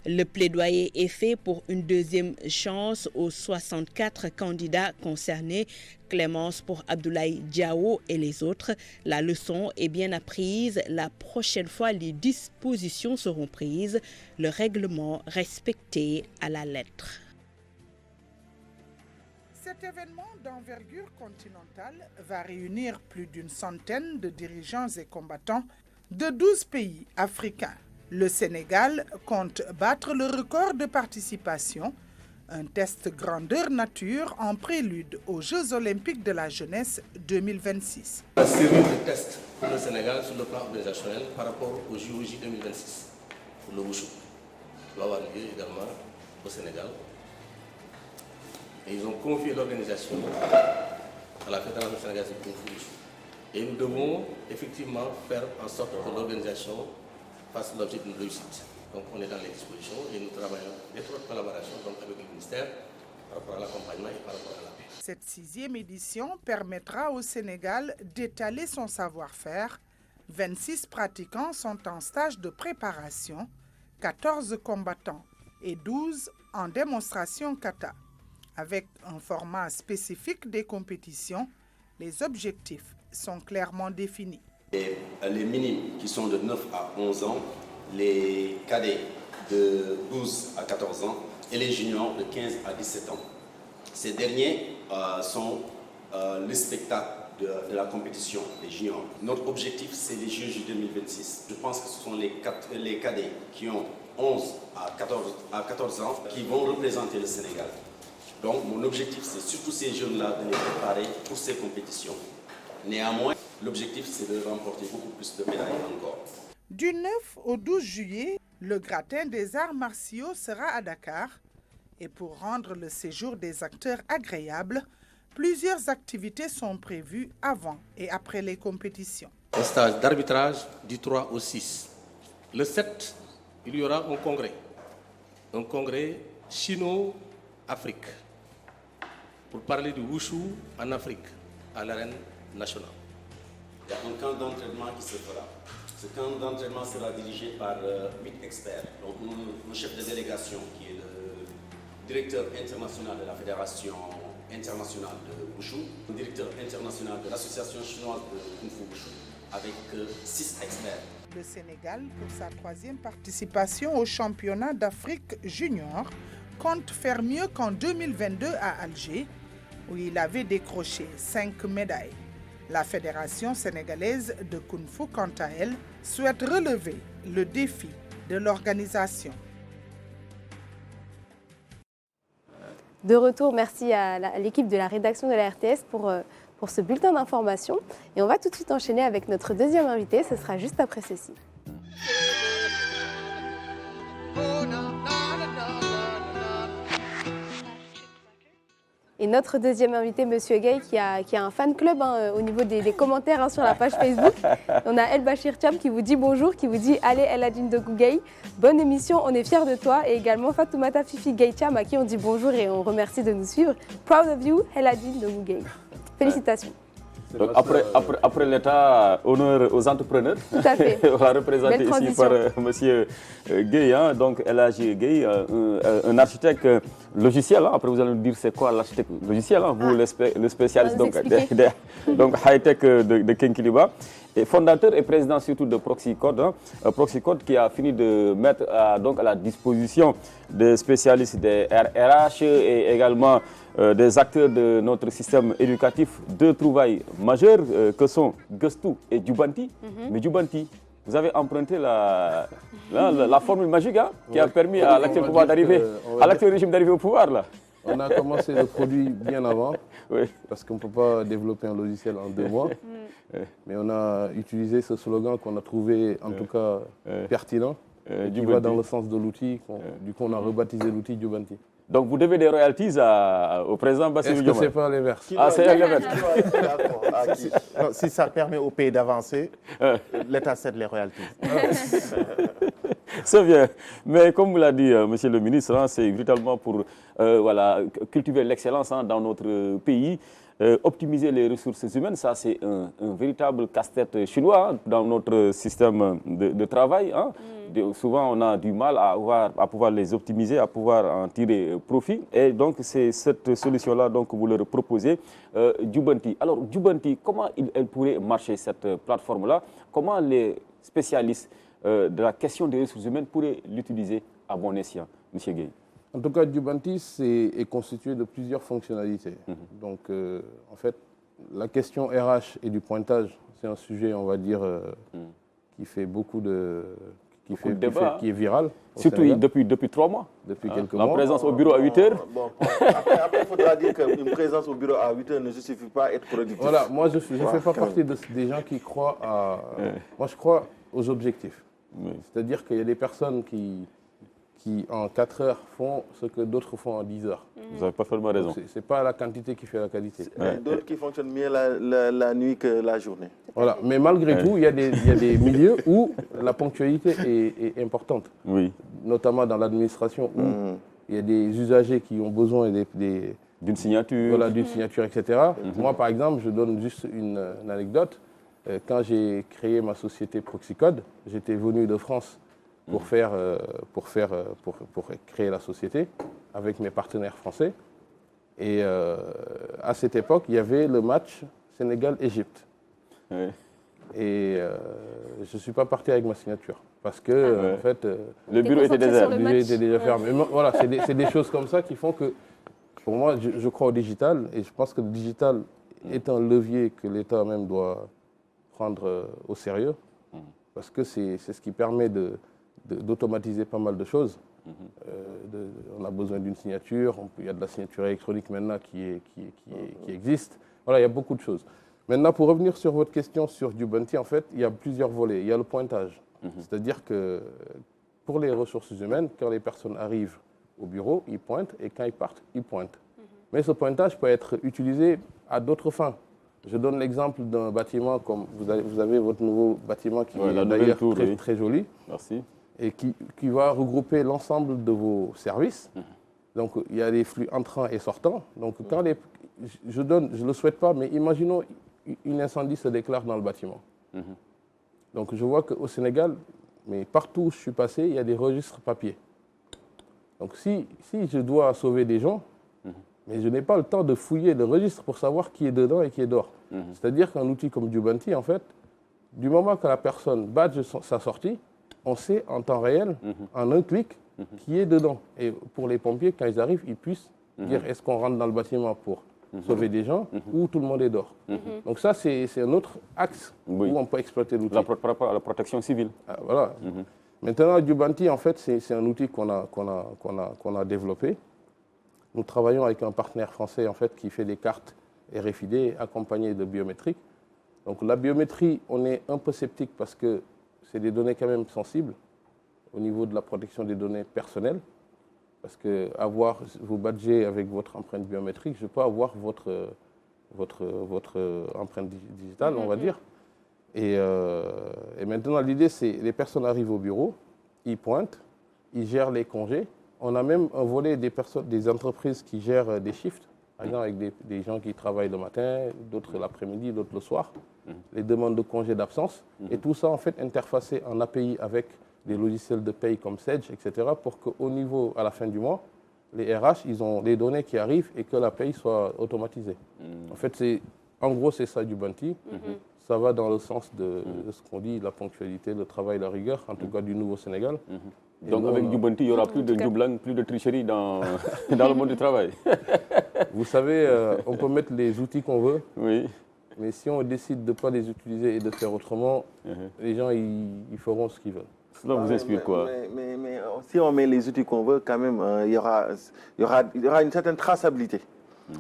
Le plaidoyer est fait pour une deuxième chance aux 64 candidats concernés. Clémence pour Abdoulaye Diao et les autres. La leçon est bien apprise. La prochaine fois, les dispositions seront prises. Le règlement respecté à la lettre. Cet événement d'envergure continentale va réunir plus d'une centaine de dirigeants et combattants de 12 pays africains. Le Sénégal compte battre le record de participation, un test grandeur nature en prélude aux Jeux olympiques de la jeunesse 2026. La série de tests pour le Sénégal sur le plan organisationnel par rapport aux JOJ 2026 pour le Wushu va avoir lieu également au Sénégal. Et ils ont confié l'organisation à la Fédération sénégalaise de Kung Fu Wushu. Et nous devons effectivement faire en sorte que l'organisation fasse l'objet d'une réussite. Donc on est dans les dispositions et nous travaillons en étroite collaboration donc avec le ministère par rapport à l'accompagnement et par rapport à la paix. Cette 6e édition permettra au Sénégal d'étaler son savoir-faire. 26 pratiquants sont en stage de préparation, 14 combattants et 12 en démonstration kata. Avec un format spécifique des compétitions, les objectifs sont clairement définis. Et les minimes qui sont de 9 à 11 ans, les cadets de 12 à 14 ans et les juniors de 15 à 17 ans. Ces derniers sont les spectacles de la compétition, les juniors. Notre objectif, c'est les Jeux 2026. Je pense que ce sont les cadets qui ont 11 à 14 ans qui vont représenter le Sénégal. Donc mon objectif, c'est surtout ces jeunes-là de les préparer pour ces compétitions. Néanmoins, l'objectif, c'est de remporter beaucoup plus de médailles encore. Du 9 au 12 juillet, le gratin des arts martiaux sera à Dakar. Et pour rendre le séjour des acteurs agréable, plusieurs activités sont prévues avant et après les compétitions. Un stage d'arbitrage du 3 au 6. Le 7, il y aura un congrès Chino-Afrique, pour parler du Wushu en Afrique, à l'arène nationale. Il y a un camp d'entraînement qui se fera. Ce camp d'entraînement sera dirigé par 8 experts. Donc le chef de délégation qui est le directeur international de la Fédération internationale de Wushu, le directeur international de l'Association chinoise de Kung Fu Wushu, avec 6 experts. Le Sénégal, pour sa 3e participation au championnat d'Afrique junior, compte faire mieux qu'en 2022 à Alger, où il avait décroché 5 médailles. La Fédération sénégalaise de Kung Fu, quant à elle, souhaite relever le défi de l'organisation. De retour, merci à l'équipe de la rédaction de la RTS pour ce bulletin d'information. Et on va tout de suite enchaîner avec notre deuxième invité, ce sera juste après ceci. Et notre deuxième invité, Monsieur Gueye, qui a un fan club au niveau des commentaires sur la page Facebook. On a El Bachir Cham qui vous dit bonjour, qui vous dit « Allez El Hadjin Dogou Gueye, bonne émission, on est fiers de toi ». Et également Fatoumata Fifi Gueye Cham à qui on dit bonjour et on remercie de nous suivre. Proud of you, El Hadjin Dogou Gueye. Félicitations. Donc après l'État, honneur aux entrepreneurs. Tout à fait. On va représenter ici par M. Gueye, donc El Hadji Gueye, un architecte logiciel. Après, vous allez nous dire c'est quoi l'architecte logiciel, vous le spécialiste donc high-tech de Kinkeliba. Et fondateur et président surtout de Proxicode, Proxicode qui a fini de mettre à la disposition des spécialistes des RH et également des acteurs de notre système éducatif deux trouvailles majeures que sont Gustu et Djubanti. Mais Djubanti, vous avez emprunté la formule magique qui a permis à l'actuel pouvoir d'arriver, à l'actuel régime d'arriver au pouvoir là. On a commencé le produit bien avant, parce qu'on ne peut pas développer un logiciel en 2 mois. Mais on a utilisé ce slogan qu'on a trouvé en tout cas pertinent, qui va dans le sens de l'outil. Du coup, on a rebaptisé l'outil Djubanti. Donc vous devez des royalties au président Bassirou Diomaye. Est-ce que ce n'est pas les verts? C'est les verts. Si ça permet au pays d'avancer, l'État cède les royalties. C'est bien. Mais comme vous l'a dit Monsieur le ministre, c'est véritablement pour cultiver l'excellence dans notre pays. Optimiser les ressources humaines, ça c'est un véritable casse-tête chinois dans notre système de travail. Souvent on a du mal à pouvoir les optimiser, à pouvoir en tirer profit. Et donc c'est cette solution-là que vous leur proposez, Djubanti. Alors Djubanti, comment elle pourrait marcher cette plateforme-là? Comment les spécialistes de la question des ressources humaines pourraient l'utiliser à bon escient, M. Gueye? En tout cas, Djubanti est constitué de plusieurs fonctionnalités. Donc, en fait, la question RH et du pointage, c'est un sujet, on va dire, qui fait beaucoup de... qui est viral. Surtout depuis 3 mois. Depuis quelques mois. La présence au bureau à 8 heures. Après, il faudra dire qu'une présence au bureau à 8 heures ne suffit pas à être productif. Voilà, moi, je ne fais pas partie des gens qui croient à... Moi, je crois aux objectifs. C'est-à-dire qu'il y a des personnes qui en 4 heures font ce que d'autres font en 10 heures. Vous n'avez pas forcément raison. Ce n'est pas la quantité qui fait la qualité. D'autres qui fonctionnent mieux la nuit que la journée. Voilà. Mais malgré tout, il y a des milieux où la ponctualité est importante. Oui. Notamment dans l'administration où il y a des usagers qui ont besoin d'une signature. Voilà, d'une signature, etc. Moi, par exemple, je donne juste une anecdote. Quand j'ai créé ma société Proxicode, j'étais venu de France pour créer la société avec mes partenaires français. Et à cette époque, il y avait le match Sénégal-Égypte. Et je ne suis pas parti avec ma signature. Parce que, en fait, le bureau était désert. Le bureau était déjà fermé. Mais voilà, c'est des choses comme ça qui font que, pour moi, je crois au digital. Et je pense que le digital est un levier que l'État même doit prendre au sérieux. Parce que c'est ce qui permet d'automatiser pas mal de choses. On a besoin d'une signature. Il y a de la signature électronique maintenant qui existe. Voilà, il y a beaucoup de choses. Maintenant, pour revenir sur votre question sur Jubanti, en fait, il y a plusieurs volets. Il y a le pointage. C'est-à-dire que pour les ressources humaines, quand les personnes arrivent au bureau, ils pointent, et quand ils partent, ils pointent. Mais ce pointage peut être utilisé à d'autres fins. Je donne l'exemple d'un bâtiment comme vous avez votre nouveau bâtiment qui est d'ailleurs très joli. Merci. Et qui va regrouper l'ensemble de vos services. Donc il y a des flux entrants et sortants. Donc quand je ne le souhaite pas, mais imaginons un incendie se déclare dans le bâtiment. Donc je vois qu'au Sénégal, mais partout où je suis passé, il y a des registres papier. Donc si je dois sauver des gens, mais je n'ai pas le temps de fouiller le registre pour savoir qui est dedans et qui est dehors. C'est-à-dire qu'un outil comme Jubanti, en fait, du moment que la personne badge sa sortie, on sait en temps réel, en un clic, qui est dedans. Et pour les pompiers, quand ils arrivent, ils puissent dire est-ce qu'on rentre dans le bâtiment pour sauver des gens ou tout le monde est dehors. Donc ça, c'est un autre axe où on peut exploiter l'outil. Par rapport à la protection civile. Voilà. Maintenant, Jubanti, en fait, c'est un outil qu'on a développé. Nous travaillons avec un partenaire français, en fait, qui fait des cartes RFID accompagnées de biométriques. Donc la biométrie, on est un peu sceptique parce que c'est des données quand même sensibles au niveau de la protection des données personnelles. Parce que vous badgez avec votre empreinte biométrique, je peux avoir votre empreinte digitale, on va dire. Et maintenant, l'idée, c'est les personnes arrivent au bureau, ils pointent, ils gèrent les congés. On a même un volet des entreprises qui gèrent des shifts, par exemple avec des gens qui travaillent le matin, d'autres l'après-midi, d'autres le soir, les demandes de congés d'absence. Et tout ça, en fait, interfacé en API avec des logiciels de paye comme Sedge, etc., pour qu'au niveau, à la fin du mois, les RH, ils ont les données qui arrivent et que la paye soit automatisée. En fait, en gros, c'est ça Jubanti. Ça va dans le sens de ce qu'on dit, la ponctualité, le travail, la rigueur, en tout cas du nouveau Sénégal. Donc avec Jubanti, il n'y aura plus de Jublan, plus de tricherie dans le monde du travail. Vous savez, on peut mettre les outils qu'on veut, mais si on décide de ne pas les utiliser et de faire autrement, les gens ils feront ce qu'ils veulent. Cela vous inspire quoi? Mais si on met les outils qu'on veut, quand même, il y aura une certaine traçabilité.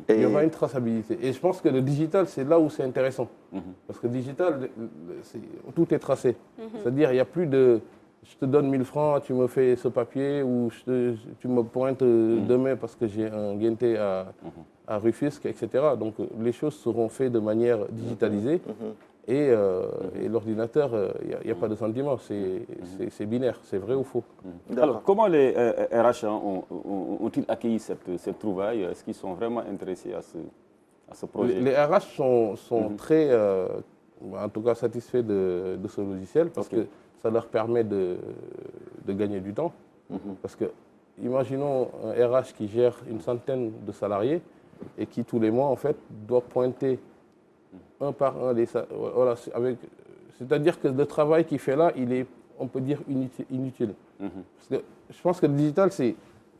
Il y aura une traçabilité. Et je pense que le digital, c'est là où c'est intéressant. Parce que le digital, tout est tracé. C'est-à-dire, il n'y a plus de je te donne 1000 francs, tu me fais ce papier, ou tu me pointes demain parce que j'ai un guinté à Rufisque, etc. Donc les choses seront faites de manière digitalisée. Et l'ordinateur, il n'y a pas de sentiment, c'est binaire, c'est vrai ou faux. Alors, comment les RH ont-ils accueilli cette trouvaille? Est-ce qu'ils sont vraiment intéressés à ce projet? Les RH sont très, en tout cas, satisfaits de ce logiciel parce que ça leur permet de gagner du temps. Parce que, imaginons un RH qui gère une centaine de salariés et qui, tous les mois, en fait, doit pointer un par un voilà, c'est-à-dire que le travail qu'il fait là, il est, on peut dire, inutile. Parce que je pense que le digital,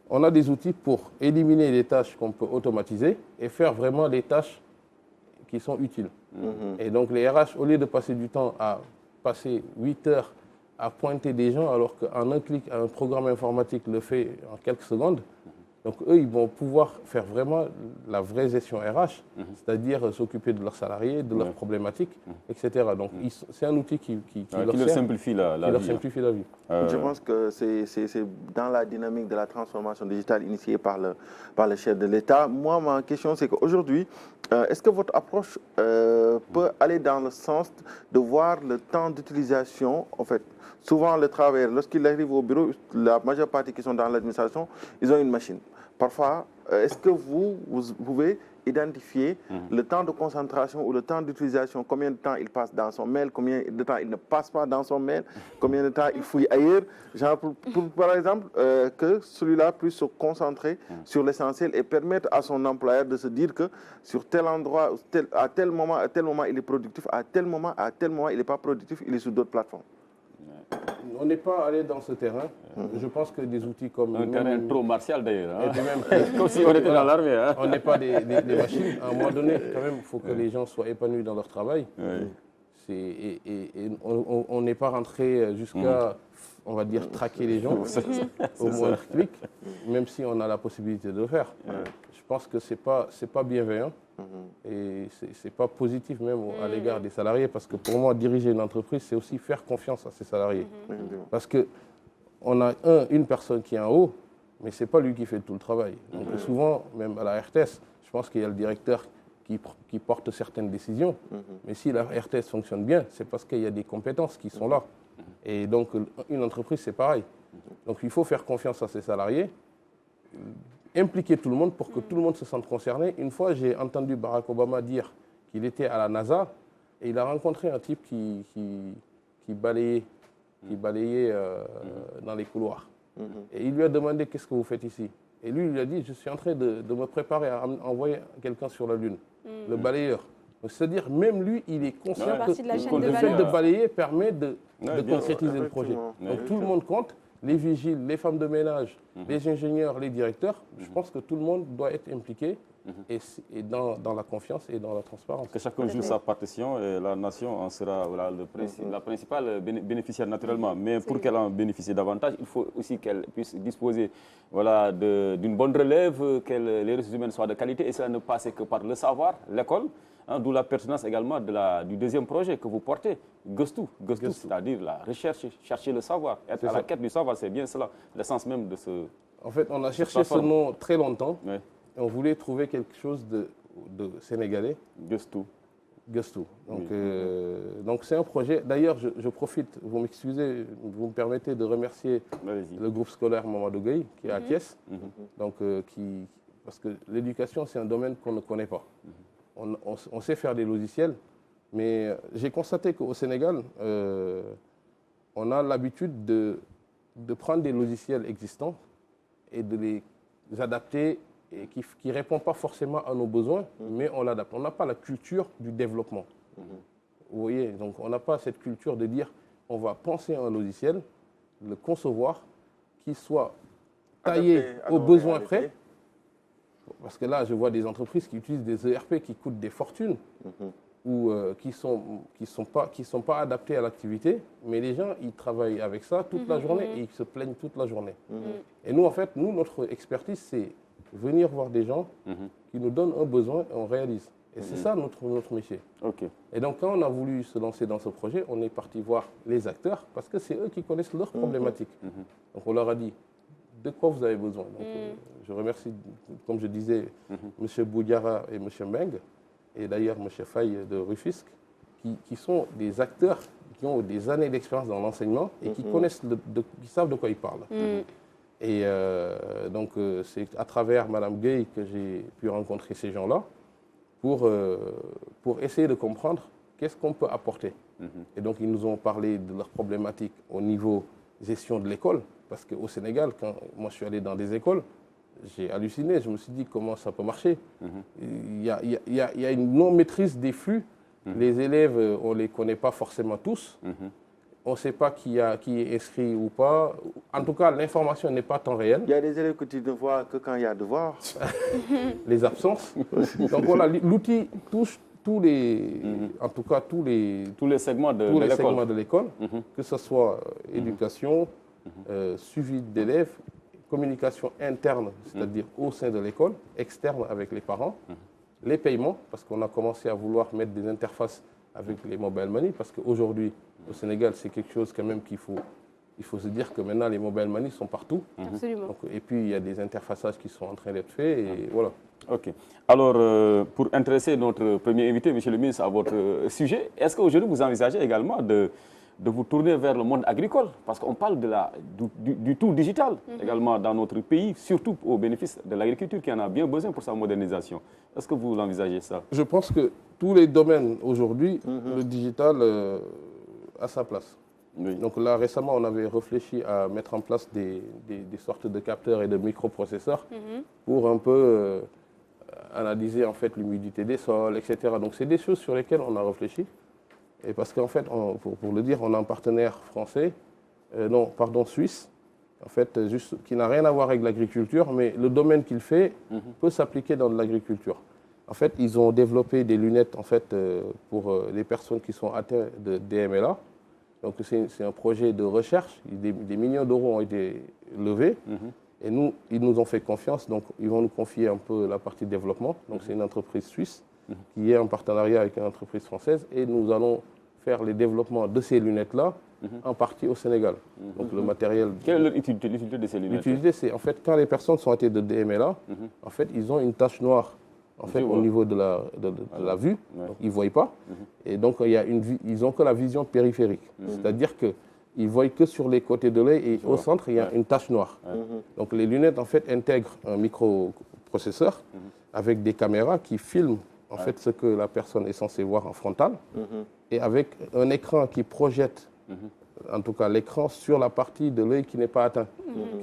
on a des outils pour éliminer les tâches qu'on peut automatiser et faire vraiment les tâches qui sont utiles. Et donc les RH, au lieu de passer du temps à passer 8 heures à pointer des gens, alors qu'en un clic, un programme informatique le fait en quelques secondes, donc eux, ils vont pouvoir faire vraiment la vraie gestion RH, c'est-à-dire s'occuper de leurs salariés, de leurs problématiques, etc. Donc c'est un outil qui leur simplifie la vie. Je pense que c'est dans la dynamique de la transformation digitale initiée par le chef de l'État. Moi, ma question, c'est qu'aujourd'hui, est-ce que votre approche peut aller dans le sens de voir le temps d'utilisation, en fait? Souvent, le travailleur, lorsqu'il arrive au bureau, la majeure partie qui sont dans l'administration, ils ont une machine. Parfois, est-ce que vous pouvez identifier le temps de concentration ou le temps d'utilisation, combien de temps il passe dans son mail, combien de temps il ne passe pas dans son mail, combien de temps il fouille ailleurs, genre par exemple, que celui-là puisse se concentrer sur l'essentiel et permettre à son employeur de se dire que sur tel endroit, à tel moment, tel moment il est productif, à tel moment il n'est pas productif, il est sur d'autres plateformes. On n'est pas allé dans ce terrain. Je pense que des outils comme... Un terrain trop martial d'ailleurs. Hein. Comme si on était dans l'armée. Hein. On n'est pas des machines. À un moment donné, quand même, il faut que les gens soient épanouis dans leur travail. Et on n'est pas rentré jusqu'à, on va dire, traquer les gens au moindre clic, même si on a la possibilité de le faire. Je pense que ce n'est pas bienveillant et ce n'est pas positif même à l'égard des salariés, parce que pour moi, diriger une entreprise, c'est aussi faire confiance à ses salariés. Parce qu'on a une personne qui est en haut, mais ce n'est pas lui qui fait tout le travail. Donc souvent, même à la RTS, je pense qu'il y a le directeur qui porte certaines décisions, mais si la RTS fonctionne bien, c'est parce qu'il y a des compétences qui sont là. Et donc, une entreprise, c'est pareil. Donc, il faut faire confiance à ses salariés, impliquer tout le monde pour que tout le monde se sente concerné. Une fois, j'ai entendu Barack Obama dire qu'il était à la NASA et il a rencontré un type qui balayait dans les couloirs. Et il lui a demandé « Qu'est-ce que vous faites ici ?» Et lui, il lui a dit « Je suis en train de me préparer à envoyer quelqu'un sur la Lune, le balayeur. » C'est-à-dire, même lui, il est conscient que le fait de balayer permet de concrétiser le projet. Donc tout le monde compte, les vigiles, les femmes de ménage, les ingénieurs, les directeurs. Je pense que tout le monde doit être impliqué et dans la confiance et dans la transparence. Que chacun joue sa partition et la nation en sera la principale bénéficiaire naturellement. Mais pour qu'elle en bénéficie davantage, il faut aussi qu'elle puisse disposer d'une bonne relève, que les ressources humaines soient de qualité, et cela ne passe que par le savoir, l'école. D'où la pertinence également du deuxième projet que vous portez, Gustou, c'est-à-dire la recherche, chercher le savoir, être à la quête du savoir, c'est bien cela, l'essence même de ce... En fait, on a cherché ce nom très longtemps, et on voulait trouver quelque chose de sénégalais. Gustou. Donc c'est un projet, d'ailleurs je profite, vous m'excusez, vous me permettez de remercier le groupe scolaire Mamadou Gueye, qui est à Thiès, parce que l'éducation c'est un domaine qu'on ne connaît pas. On sait faire des logiciels, mais j'ai constaté qu'au Sénégal, on a l'habitude de prendre des logiciels existants et de les adapter et qui ne répondent pas forcément à nos besoins, mais on l'adapte. On n'a pas la culture du développement. Vous voyez, donc on n'a pas cette culture de dire on va penser à un logiciel, le concevoir, qui soit taillé aux besoins près. Parce que là, je vois des entreprises qui utilisent des ERP qui coûtent des fortunes ou qui ne sont pas adaptés à l'activité, mais les gens, ils travaillent avec ça toute la journée et ils se plaignent toute la journée. Et nous, en fait, notre expertise, c'est venir voir des gens qui nous donnent un besoin et on réalise. Et c'est ça notre métier. Et donc, quand on a voulu se lancer dans ce projet, on est parti voir les acteurs parce que c'est eux qui connaissent leurs problématiques. Donc, on leur a dit, de quoi vous avez besoin. Donc, je remercie, comme je disais, M. Boudiara et M. Meng, et d'ailleurs M. Faye de Rufisque, qui sont des acteurs qui ont des années d'expérience dans l'enseignement et qui connaissent, qui savent de quoi ils parlent. Et donc, c'est à travers Mme Gueye que j'ai pu rencontrer ces gens-là pour essayer de comprendre qu'est-ce qu'on peut apporter. Et donc, ils nous ont parlé de leurs problématiques au niveau gestion de l'école. Parce qu'au Sénégal, quand moi je suis allé dans des écoles, j'ai halluciné. Je me suis dit comment ça peut marcher. Il y a une non-maîtrise des flux. Les élèves, on ne les connaît pas forcément tous. On ne sait pas qui est inscrit ou pas. En tout cas, l'information n'est pas temps réel. Il y a des élèves que tu ne vois que quand il y a devoir. Les absences. Donc voilà, l'outil touche tous les segments de l'école, que ce soit éducation, suivi d'élèves, communication interne, c'est-à-dire au sein de l'école, externe avec les parents, les paiements, parce qu'on a commencé à vouloir mettre des interfaces avec les mobile money, parce qu'aujourd'hui, au Sénégal, c'est quelque chose quand même il faut se dire que maintenant, les mobile money sont partout. Absolument. Donc, et puis, il y a des interfaçages qui sont en train d'être faits, et voilà. Ok. Alors, pour intéresser notre premier invité, Monsieur le ministre, à votre sujet, est-ce qu'aujourd'hui, vous envisagez également de vous tourner vers le monde agricole? Parce qu'on parle du tout digital également dans notre pays, surtout au bénéfice de l'agriculture qui en a bien besoin pour sa modernisation. Est-ce que vous envisagez ça? Je pense que tous les domaines aujourd'hui, le digital a sa place. Donc là, récemment, on avait réfléchi à mettre en place des sortes de capteurs et de microprocesseurs pour un peu analyser en fait l'humidité des sols, etc. Donc c'est des choses sur lesquelles on a réfléchi. Et parce qu'en fait, pour le dire, on a un partenaire français, suisse, en fait, qui n'a rien à voir avec l'agriculture, mais le domaine qu'il fait peut s'appliquer dans l'agriculture. En fait, ils ont développé des lunettes en fait, pour les personnes qui sont atteintes de DMLA. Donc c'est un projet de recherche, des millions d'euros ont été levés. Et nous, ils nous ont fait confiance, donc ils vont nous confier un peu la partie développement. Donc c'est une entreprise suisse qui est en partenariat avec une entreprise française et nous allons faire les développements de ces lunettes-là en partie au Sénégal. Donc le matériel... Quelle est l'utilité de ces lunettes? L'utilité, c'est en fait quand les personnes sont atteintes de DMLA, en fait ils ont une tache noire en fait, au niveau de la vue, donc ils ne voient pas. Et donc ils n'ont que la vision périphérique. C'est-à-dire que ils ne voient que sur les côtés de l'œil et au centre, il y a une tache noire. Donc les lunettes, en fait, intègrent un microprocesseur avec des caméras qui filment en fait, ce que la personne est censée voir en frontal et avec un écran qui projette, en tout cas l'écran, sur la partie de l'œil qui n'est pas atteint.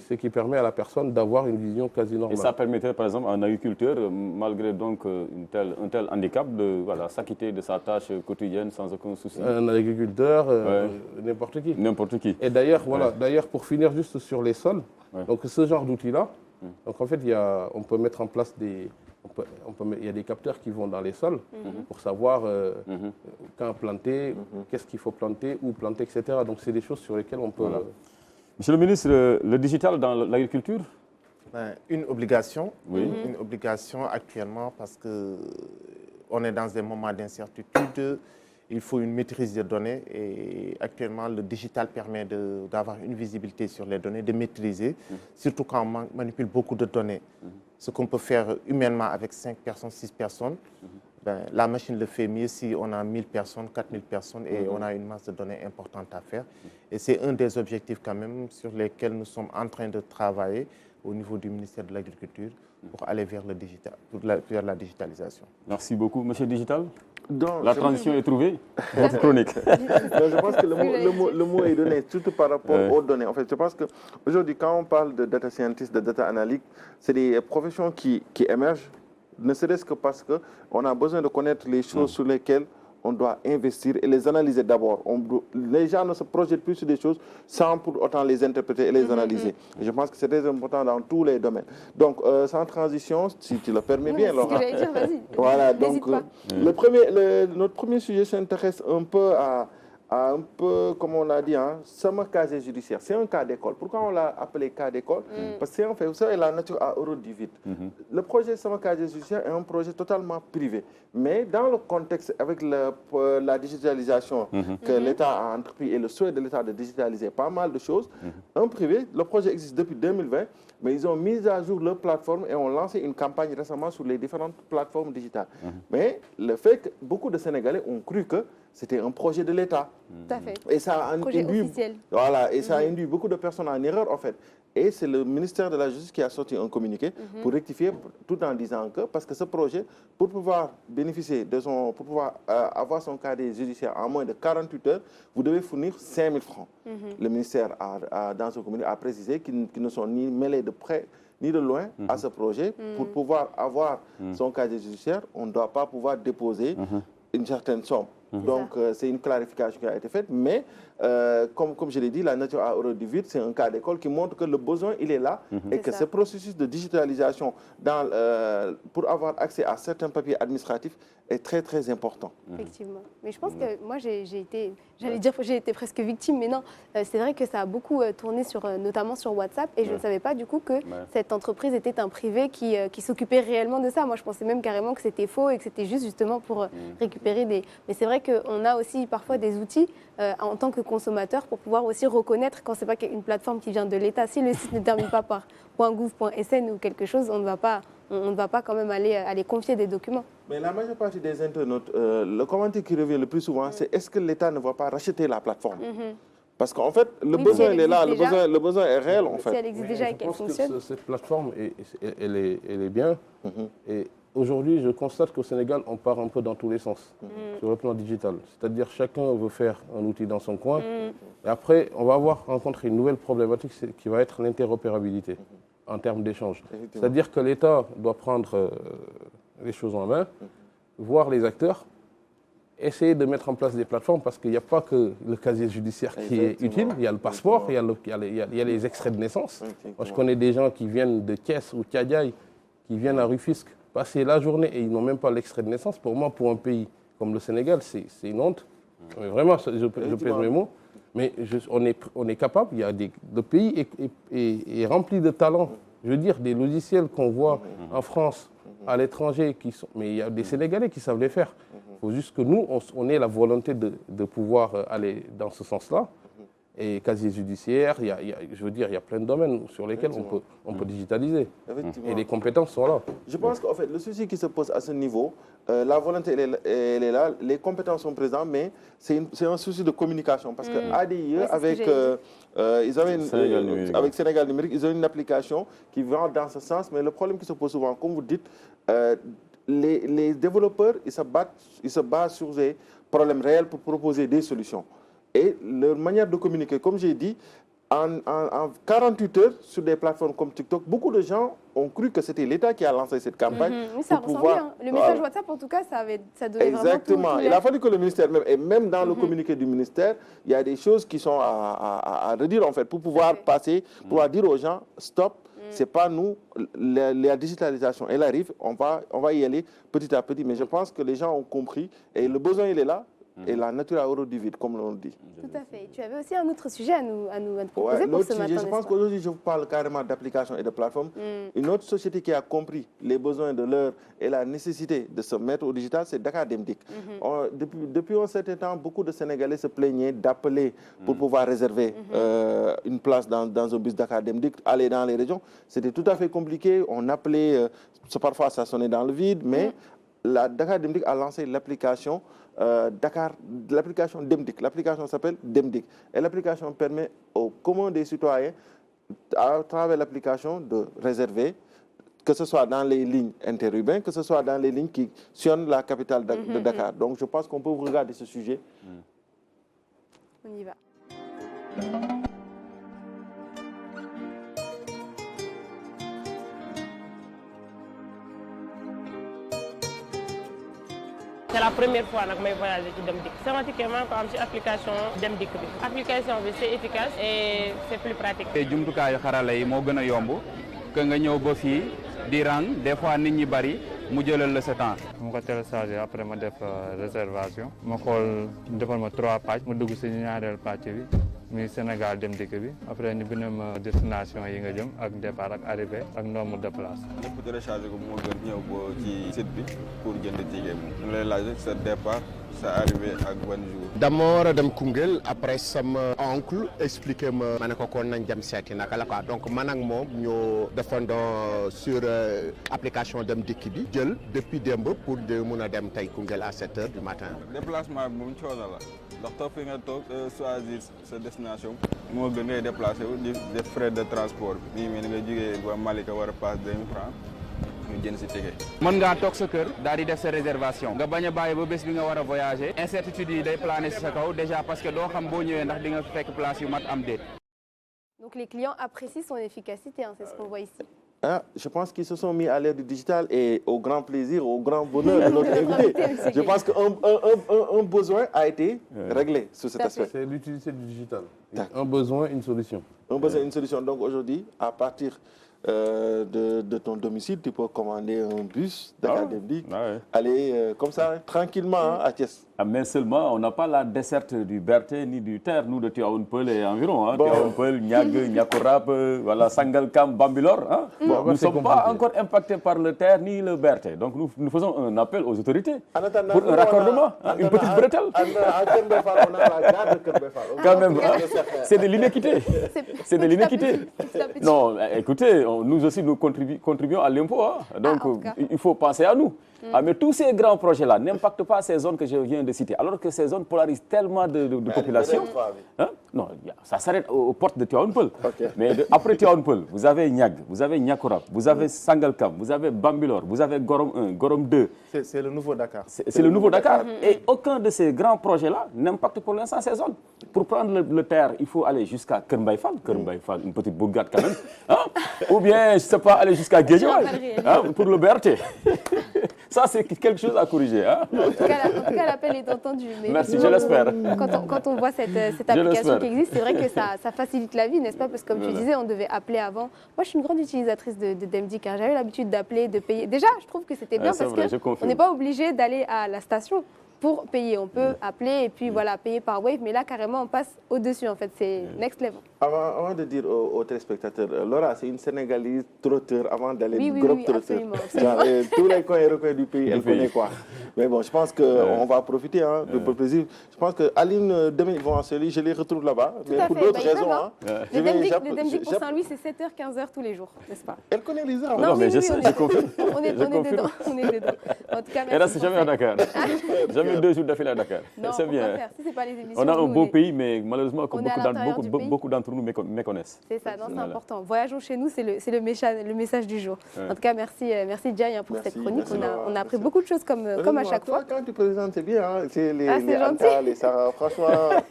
Ce qui permet à la personne d'avoir une vision quasi normale. Et ça permettrait, par exemple, à un agriculteur, malgré donc un tel handicap, de s'acquitter de sa tâche quotidienne sans aucun souci. Un agriculteur, n'importe qui. N'importe qui. Et d'ailleurs, pour finir juste sur les sols, donc ce genre d'outil-là, donc en fait, on peut mettre en place il y a des capteurs qui vont dans les sols pour savoir quand planter, qu'est-ce qu'il faut planter, où planter, etc. Donc c'est des choses sur lesquelles on peut... Voilà. Monsieur le ministre, le digital dans l'agriculture? Une obligation, une obligation actuellement parce qu'on est dans des moments d'incertitude, il faut une maîtrise des données et actuellement le digital permet d'avoir une visibilité sur les données, de maîtriser, surtout quand on manipule beaucoup de données. Ce qu'on peut faire humainement avec 5 personnes, 6 personnes, la machine le fait mieux si on a 1000 personnes, 4000 personnes et on a une masse de données importante à faire. Et c'est un des objectifs quand même sur lesquels nous sommes en train de travailler au niveau du ministère de l'Agriculture pour aller vers le digital, vers la digitalisation. Merci beaucoup. Monsieur Digital, donc, la transition est trouvée. Votre chronique. Donc, je pense que le mot est donné, surtout par rapport aux données. En fait, je pense qu'aujourd'hui, quand on parle de data scientist, de data analyst, c'est des professions qui émergent, ne serait-ce que parce qu'on a besoin de connaître les choses sur lesquelles on doit investir et les analyser d'abord. Les gens ne se projettent plus sur des choses sans pour autant les interpréter et les analyser. Et je pense que c'est très important dans tous les domaines. Donc, sans transition, si tu le permets bien, Laura. Voilà, donc notre premier sujet s'intéresse un peu à comme on a dit, sama casier judiciaire. C'est un cas d'école. Pourquoi on l'a appelé cas d'école? Parce que en fait, vous savez, la nature a horreur du vide. Le projet sama casier judiciaire est un projet totalement privé. Mais dans le contexte, avec la digitalisation que l'État a entrepris et le souhait de l'État de digitaliser pas mal de choses, un privé, le projet existe depuis 2020, mais ils ont mis à jour leur plateforme et ont lancé une campagne récemment sur les différentes plateformes digitales. Mais le fait que beaucoup de Sénégalais ont cru que c'était un projet de l'État. Tout à fait. Et ça a projet officiel. Voilà, et ça a induit beaucoup de personnes en erreur, en fait. Et c'est le ministère de la Justice qui a sorti un communiqué pour rectifier, tout en disant que, parce que ce projet, pour pouvoir bénéficier pour pouvoir avoir son casier judiciaire en moins de 48 heures, vous devez fournir 5 000 francs. Le ministère, dans ce communiqué, a précisé qu'ils ne sont ni mêlés de près ni de loin à ce projet. Pour pouvoir avoir son casier judiciaire, on ne doit pas pouvoir déposer une certaine somme. Donc, c'est une clarification qui a été faite. Mais, comme je l'ai dit, la nature a horreur du vide. C'est un cas d'école qui montre que le besoin, il est là. Et que ce processus de digitalisation pour avoir accès à certains papiers administratifs est très, très important. Effectivement. Mais je pense que moi, j'ai été presque victime. Mais non, c'est vrai que ça a beaucoup tourné, notamment sur WhatsApp. Et je ne savais pas du coup que cette entreprise était un privé qui s'occupait réellement de ça. Moi, je pensais même carrément que c'était faux et que c'était juste justement pour récupérer des... Mais c'est vrai qu'on a aussi parfois des outils en tant que consommateur pour pouvoir aussi reconnaître quand ce n'est pas une plateforme qui vient de l'État. Si le site ne termine pas par .gouv.sn ou quelque chose, on ne va pas quand même aller confier des documents. Mais la majeure partie des internautes, le commentaire qui revient le plus souvent, c'est est-ce que l'État ne va pas racheter la plateforme? Parce qu'en fait, le besoin il est là, le besoin est réel en fait. Si elle existe déjà et qu'elle fonctionne. Cette plateforme, elle est bien. Et aujourd'hui, je constate qu'au Sénégal, on part un peu dans tous les sens, sur le plan digital. C'est-à-dire chacun veut faire un outil dans son coin. Et après, on va rencontrer une nouvelle problématique qui va être l'interopérabilité en termes d'échange. C'est-à-dire que l'État doit prendre les choses en main, voir les acteurs, essayer de mettre en place des plateformes parce qu'il n'y a pas que le casier judiciaire qui est utile, il y a le passeport, il y a les extraits de naissance. Moi, je connais des gens qui viennent de Thiès ou Tchadiaï, qui viennent à Rufisque, passer la journée et ils n'ont même pas l'extrait de naissance. Pour moi, pour un pays comme le Sénégal, c'est une honte. Mais vraiment, je pèse mes mots. Mais on est capable, le pays est rempli de talents. Je veux dire, des logiciels qu'on voit en France, à l'étranger, mais il y a des Sénégalais qui savent les faire. Il faut juste que nous, on ait la volonté de pouvoir aller dans ce sens-là. Et casier judiciaire, il y a plein de domaines sur lesquels on peut digitaliser. Et les compétences sont là. Je pense qu'en fait, le souci qui se pose à ce niveau, la volonté, elle est là, les compétences sont présentes, mais c'est un souci de communication. Parce que ADIE, avec Sénégal Numérique, ils ont une application qui va dans ce sens. Mais le problème qui se pose souvent, comme vous dites, les développeurs, ils se basent sur des problèmes réels pour proposer des solutions. Et leur manière de communiquer, comme j'ai dit, en 48 heures sur des plateformes comme TikTok, beaucoup de gens ont cru que c'était l'État qui a lancé cette campagne. Oui, ça ressent bien. Le message WhatsApp, en tout cas, ça donnait exactement. Vraiment tout. Il a fallu que le ministère, même dans le communiqué du ministère, il y a des choses qui sont à redire, en fait, pour pouvoir passer, pour pouvoir dire aux gens, stop, c'est pas nous, la digitalisation, elle arrive, on va y aller petit à petit. Mais je pense que les gens ont compris et le besoin, il est là. Et la nature a horreur du vide, comme l'on dit. Tout à fait. Tu avais aussi un autre sujet à nous proposer pour ce matin. Je pense qu'aujourd'hui, je vous parle carrément d'applications et de plateformes. Une autre société qui a compris les besoins de l'heure et la nécessité de se mettre au digital, c'est Dakar Demdik. Depuis un certain temps, beaucoup de Sénégalais se plaignaient d'appeler pour pouvoir réserver une place dans un bus Dakar Demdik, aller dans les régions. C'était tout à fait compliqué. On appelait, parfois ça sonnait dans le vide, mais la Dakar Demdik a lancé l'application l'application Demdik. L'application s'appelle Demdik. Et l'application permet au commun des citoyens, à travers l'application, de réserver, que ce soit dans les lignes interurbaines, que ce soit dans les lignes qui sillonnent la capitale de Dakar. Donc je pense qu'on peut regarder ce sujet. On y va. C'est la première fois que je voyage ci Dem Dikk sama ticket maa ngi ko am ci application Dem Dikk bi application bi c'est efficace et c'est plus pratique. jumtukaayu xarala yi moo gën a yomb que nga ñëw ba fii di rang des fois nit ñi bari mu jëlal la sa temps. mu ko téléchargé après ma def réservation ma xool defal ma 3 pàcc ma dugg si ñaareel pàcc bi muy Sénégal Dem Dikk bi après ñu bind ma destination yi nga jëm ak départ ak arrivée ak nombre de place. lépp téléchargé ko moo gën ñëw ba ci site bi pour jënd ticket moom. mu lay laaj sa départ sa arrivée ak ban jour. dama war a dem Koungheul après sama oncle expliqué ma ne ko kon nañ dem seeti naka la quoi donc man ak moom ñoo defandoo sur application Dem Dikk bi jël depuis démb pour de mun a dem tey Koungheul à 7 heures du matin. déplacement bi moom coono la ndax toog fi nga toog choisir sa destination moo gën ngay déplacé wu di def frais de transport bi nii mais ni nga jógee ba Malika war a passe 2000 francs ñu jënd si ticket. mën ngaa toog sa kër daal di def sa réservation nga bañ a bàyyi ba bés bi nga war a voyager incertitude yi day planer si sa kaw déjà parce que doo xam boo ñëwee ndax di nga fekk place yu mat am déet. Donc les clients apprécient son efficacité, hein, c'est ce qu'on voit ici. Je pense qu'ils se sont mis à l'ère du digital et au grand plaisir, au grand bonheur de notre invité. Je pense qu'un besoin a été réglé sur cet aspect. C'est l'utilité du digital. Un besoin, une solution. Un besoin, une solution. Donc aujourd'hui, à partir de ton domicile, tu peux commander un bus Dakar Dem Dikk, aller comme ça tranquillement à Thiès. Mais seulement, on n'a pas la desserte du Berthé ni du Terre, nous de Tivaouane Peulh et environ. Tivaouane Peulh, Niague, Niakorap, voilà, Sangalkam, Bambilor. Nous ne sommes pas encore impactés par le Terre ni le Berthé. Donc nous faisons un appel aux autorités pour un raccordement, une petite bretelle. Quand même, c'est de l'inéquité. C'est de l'inéquité. Non, écoutez, nous aussi nous contribuons à l'impôt. Donc il faut penser à nous. Mais tous ces grands projets-là n'impactent pas ces zones que je viens de citer, alors que ces zones polarisent tellement de population. Non, ça s'arrête aux portes de Tivaouane Peulh. Mais après Tivaouane Peulh, vous avez Niague, vous avez Niakorap, vous avez Sangalkam, vous avez Bambilor, vous avez Gorom 1, Gorom 2. C'est le nouveau Dakar. C'est le nouveau Dakar. Et aucun de ces grands projets-là n'impacte pour l'instant ces zones. Pour prendre le Terre, il faut aller jusqu'à Kër Mbaye Fall, une petite bourgade quand même. Ou bien, je ne sais pas, aller jusqu'à Guédiawaye pour le BRT. Ça, c'est quelque chose à corriger. Hein? En tout cas, l'appel est entendu. Mais merci, je l'espère. Quand on voit cette application qui existe, c'est vrai que ça facilite la vie, n'est-ce pas? Parce que comme tu disais, on devait appeler avant. Moi, je suis une grande utilisatrice de Demdik, car j'avais l'habitude d'appeler, de payer. Déjà, je trouve que c'était bien parce qu'on n'est pas obligé d'aller à la station pour payer. On peut appeler et puis voilà, payer par Wave, mais là, carrément, on passe au-dessus, en fait. C'est next level. Avant de dire aux téléspectateurs, Laura, c'est une Sénégalaise trotteur avant d'aller groupe trotteur. Tous les coins et recoins du pays, elle connaît quoi. Mais bon, je pense qu'on va profiter de plaisir. Je pense qu'Aline, demain, ils vont en Saint-Louis, je les retrouve là-bas. Mais pour d'autres raisons. Le Demdik pour Saint-Louis, c'est 7h, 15h tous les jours, n'est-ce pas? Elle connaît les heures. Non, mais je confirme. On est dedans. En tout cas, merci. Et là, c'est jamais à Dakar. Jamais 2 jours d'affilée à Dakar. C'est bien. On a un beau pays, mais malheureusement, beaucoup d'entre nous méconnaissent. C'est ça, c'est important. Voyageons chez nous, c'est le message du jour. En tout cas, merci Jai pour cette chronique. On a appris beaucoup de choses comme à chaque fois. Quand tu présentes, c'est bien. C'est les Anta, les Sarah, franchement.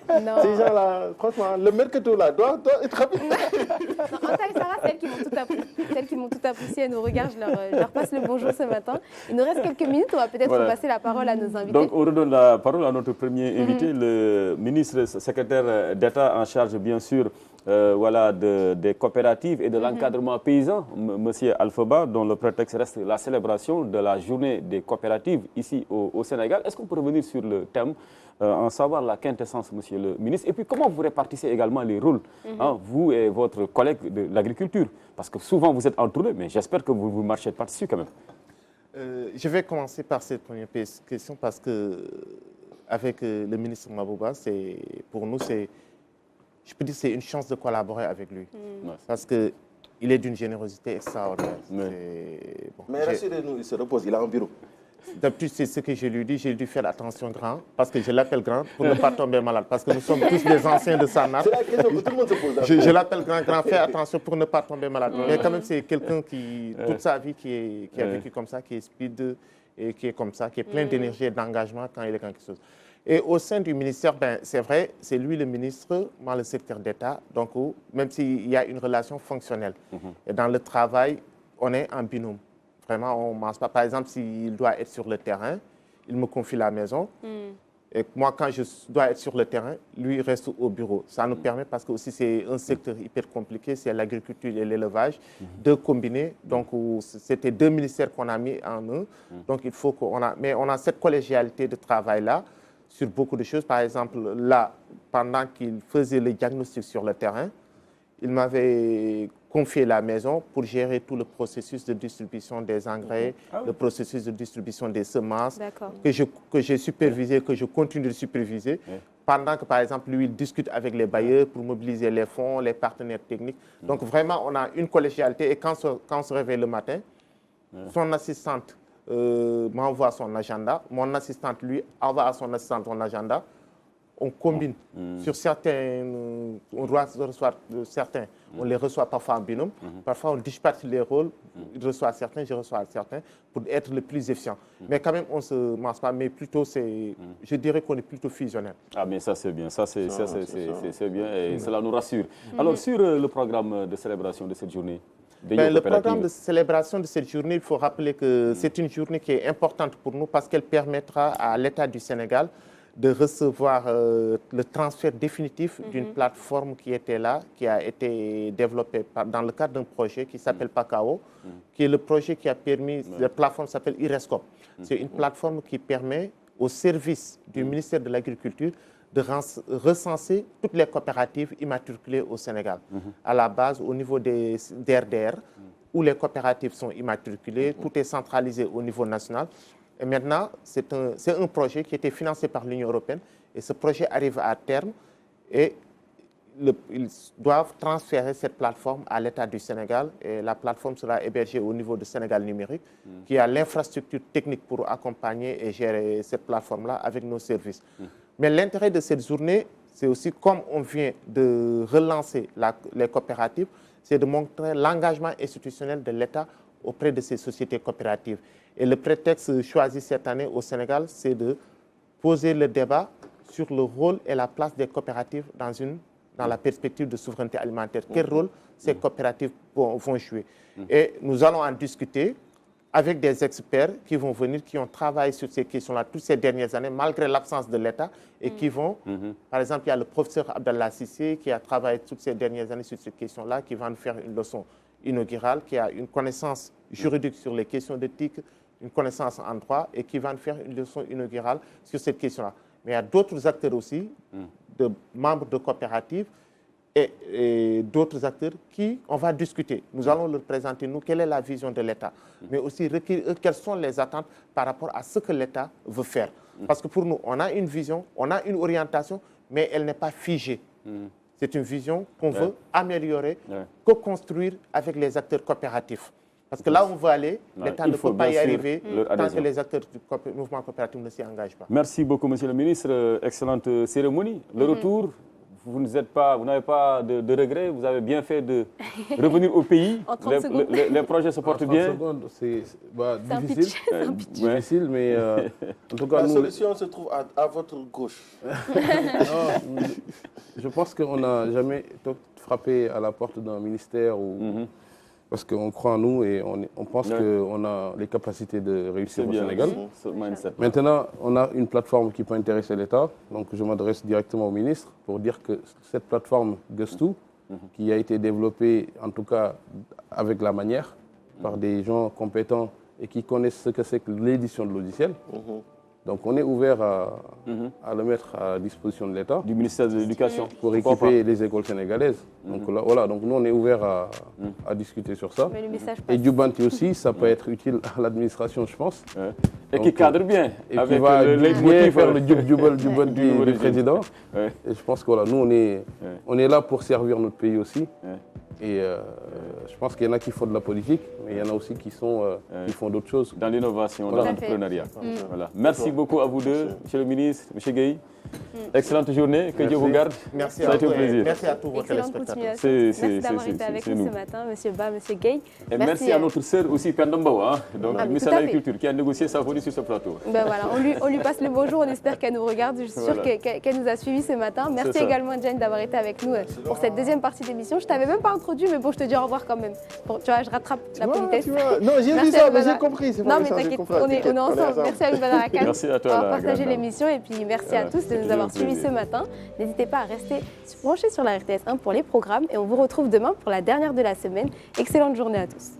Ces gens-là, franchement, le mercato là doit être rapide. Anta et Sarah, c'est elles qui m'ont tout appris. Celles qui m'ont tout appris, si elles nous regardent, je leur passe le bonjour ce matin. Il nous reste quelques minutes, on va peut-être passer la parole à nos invités. Donc, on redonne la parole à notre premier invité, le ministre secrétaire d'État en charge, bien sûr, des coopératives et de l'encadrement paysan, M. Alpha, dont le prétexte reste la célébration de la journée des coopératives ici au Sénégal. Est-ce qu'on peut revenir sur le thème, en savoir la quintessence, Monsieur le ministre, et puis comment vous répartissez également les rôles, vous et votre collègue de l'agriculture? Parce que souvent vous êtes entourés, mais j'espère que vous marchez pas dessus quand même. Je vais commencer par cette première question parce que avec le ministre Mabouba, pour nous, je peux dire c'est une chance de collaborer avec lui. Parce qu'il est d'une générosité extraordinaire. Mais rassurez-nous, il se repose, il a un bureau. D'habitude, c'est ce que je lui dis. J'ai dû faire attention grand, parce que je l'appelle grand pour ne pas tomber malade. Parce que nous sommes tous des anciens de Sanat. C'est la question que tout le monde se pose. Je l'appelle grand, fais attention pour ne pas tomber malade. Mais quand même, c'est quelqu'un qui, toute sa vie, qui a vécu comme ça, qui est speed et qui est comme ça, qui est plein d'énergie et d'engagement quand il est quelque chose. Et au sein du ministère, c'est vrai, c'est lui le ministre, moi le secrétaire d'État, donc même s'il y a une relation fonctionnelle. Et dans le travail, on est en binôme. Vraiment, on ne mange pas. Par exemple, s'il doit être sur le terrain, il me confie la maison. Et moi, quand je dois être sur le terrain, lui reste au bureau. Ça nous permet, parce que aussi c'est un secteur hyper compliqué, c'est l'agriculture et l'élevage, de combiner. Donc, c'était 2 ministères qu'on a mis en un. Donc, il faut mais on a cette collégialité de travail-là sur beaucoup de choses. Par exemple, là, pendant qu'il faisait le diagnostic sur le terrain, il m'avait confié la maison pour gérer tout le processus de distribution des engrais, le processus de distribution des semences, que j'ai supervisé, que je continue de superviser, pendant que, par exemple, lui, il discute avec les bailleurs pour mobiliser les fonds, les partenaires techniques. Donc, vraiment, on a une collégialité. Et quand on se réveille le matin, son assistante m'envoie son agenda, mon assistante, lui, envoie à son assistante son agenda. On combine. Sur certains, on reçoit certains, on les reçoit parfois en binôme. Parfois, on dispatche les rôles. Il reçoit certains, je reçois certains, pour être le plus efficient. Mais quand même, on ne se mange pas. Mais plutôt, je dirais qu'on est plutôt fusionnel. Ah, mais ça, c'est bien. Ça, c'est bien et cela nous rassure. Alors, sur le programme de célébration de cette journée, le programme de célébration de cette journée, il faut rappeler que c'est une journée qui est importante pour nous parce qu'elle permettra à l'État du Sénégal de recevoir le transfert définitif d'une plateforme qui était là, qui a été développée dans le cadre d'un projet qui s'appelle PACAO, qui est le projet qui a permis, la plateforme s'appelle IRESCOP. C'est une plateforme qui permet au service du ministère de l'Agriculture de recenser toutes les coopératives immatriculées au Sénégal. À la base, au niveau des DRDR, où les coopératives sont immatriculées, tout est centralisé au niveau national. Et maintenant, c'est un projet qui a été financé par l'Union européenne et ce projet arrive à terme et ils doivent transférer cette plateforme à l'État du Sénégal et la plateforme sera hébergée au niveau de Sénégal numérique qui a l'infrastructure technique pour accompagner et gérer cette plateforme-là avec nos services. Mais l'intérêt de cette journée, c'est aussi comme on vient de relancer les coopératives, c'est de montrer l'engagement institutionnel de l'État auprès de ces sociétés coopératives. Et le prétexte choisi cette année au Sénégal, c'est de poser le débat sur le rôle et la place des coopératives dans la perspective de souveraineté alimentaire. Quel rôle ces coopératives vont jouer? Et nous allons en discuter avec des experts qui vont venir, qui ont travaillé sur ces questions-là toutes ces dernières années, malgré l'absence de l'État, et qui vont, par exemple, il y a le professeur Abdallah Sissé qui a travaillé toutes ces dernières années sur ces questions-là, qui va nous faire une leçon inaugurale, qui a une connaissance juridique sur les questions d'éthique, une connaissance en droit, et qui va nous faire une leçon inaugurale sur cette question-là. Mais il y a d'autres acteurs aussi, de membres de coopératives, et d'autres acteurs qui, on va discuter. Nous allons leur présenter, nous, quelle est la vision de l'État, mais aussi quelles sont les attentes par rapport à ce que l'État veut faire. Parce que pour nous, on a une vision, on a une orientation, mais elle n'est pas figée. C'est une vision qu'on veut améliorer, co-construire avec les acteurs coopératifs. Parce que là où on veut aller, l'État ne peut pas y arriver tant que les acteurs du mouvement coopératif ne s'y engagent pas. Merci beaucoup, Monsieur le Ministre. Excellente cérémonie. Le retour, vous n'avez pas de regrets, vous avez bien fait de revenir au pays. Les projets se portent bien. C'est difficile, difficile, mais en tout cas... La solution se trouve à votre gauche. Non, je pense qu'on n'a jamais frappé à la porte d'un ministère ou... Parce qu'on croit en nous et on pense qu'on a les capacités de réussir au Sénégal. Maintenant, on a une plateforme qui peut intéresser l'État. Donc, je m'adresse directement au ministre pour dire que cette plateforme Gustu, qui a été développée, en tout cas avec la manière, par des gens compétents et qui connaissent ce que c'est que l'édition de logiciels. Donc, on est ouvert à le mettre à disposition de l'État. Du ministère de l'Éducation. Pour équiper les écoles sénégalaises. Donc, là, voilà, donc nous, on est ouvert à discuter sur ça. Et Djubanti aussi, ça peut être utile à l'administration, je pense. Et qui cadre bien. Et qui va bien faire le Djubanti du président. Et je pense que voilà, nous, on est là pour servir notre pays aussi. Et je pense qu'il y en a qui font de la politique, mais il y en a aussi qui font d'autres choses. Dans l'innovation, dans l'entrepreneuriat. Voilà. Merci beaucoup à vous deux, Monsieur le ministre, Monsieur Gueye. Excellente journée, que Dieu vous garde. Merci Ça a été un plaisir. Merci à tous vos téléspectateurs. Merci d'avoir été avec nous ce matin, Monsieur Ba, Monsieur Gueye. Et merci à notre sœur aussi, Pendambo, donc ministre de l'Agriculture, qui a négocié sa venue sur ce plateau. Ben voilà, on lui passe le bonjour, on espère qu'elle nous regarde. Je suis sûre qu'elle nous a suivis ce matin. Merci également, Jane, d'avoir été avec nous pour cette deuxième partie d'émission. Je ne t'avais même pas introduit, mais bon, je te dis au revoir quand même. Bon, tu vois, je rattrape la politesse. Non, j'ai vu ça, mais j'ai compris. Non, mais t'inquiète, on est ensemble. Merci à Loubana Rakan d'avoir partagé l'émission et puis merci à tous de nous avoir suivis ce matin. N'hésitez pas à rester branchés sur la RTS 1 pour les programmes et on vous retrouve demain pour la dernière de la semaine. Excellente journée à tous.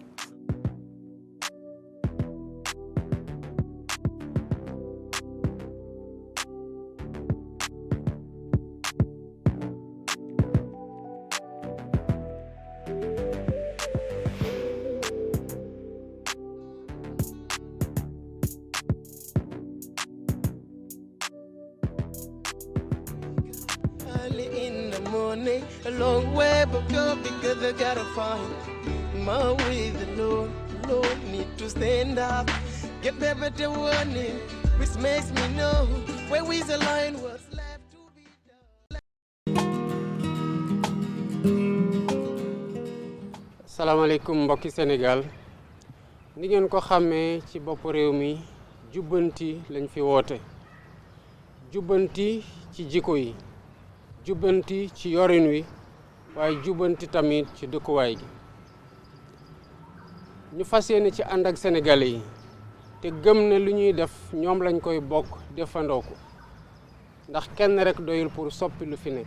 A long way, but come because I gotta find my way. The Lord need to stand up, get better warning, which makes me know where we the line was left to be done. Salaamaaleykum mbokki Sénégal ni ngeen ko xamee ci bopp réew mi jubbanti lañ fi woote jubbanti ci jikko yi jubbanti ci yorin wi waaye jubbanti tamit ci dëkkuwaay gi ñu fas yéene ci ànd ak sénégalais yi te gëm ne lu ñuy def ñoom lañ koy bokk defandoo ko ndax kenn rek doyul pour soppi lu fi nekk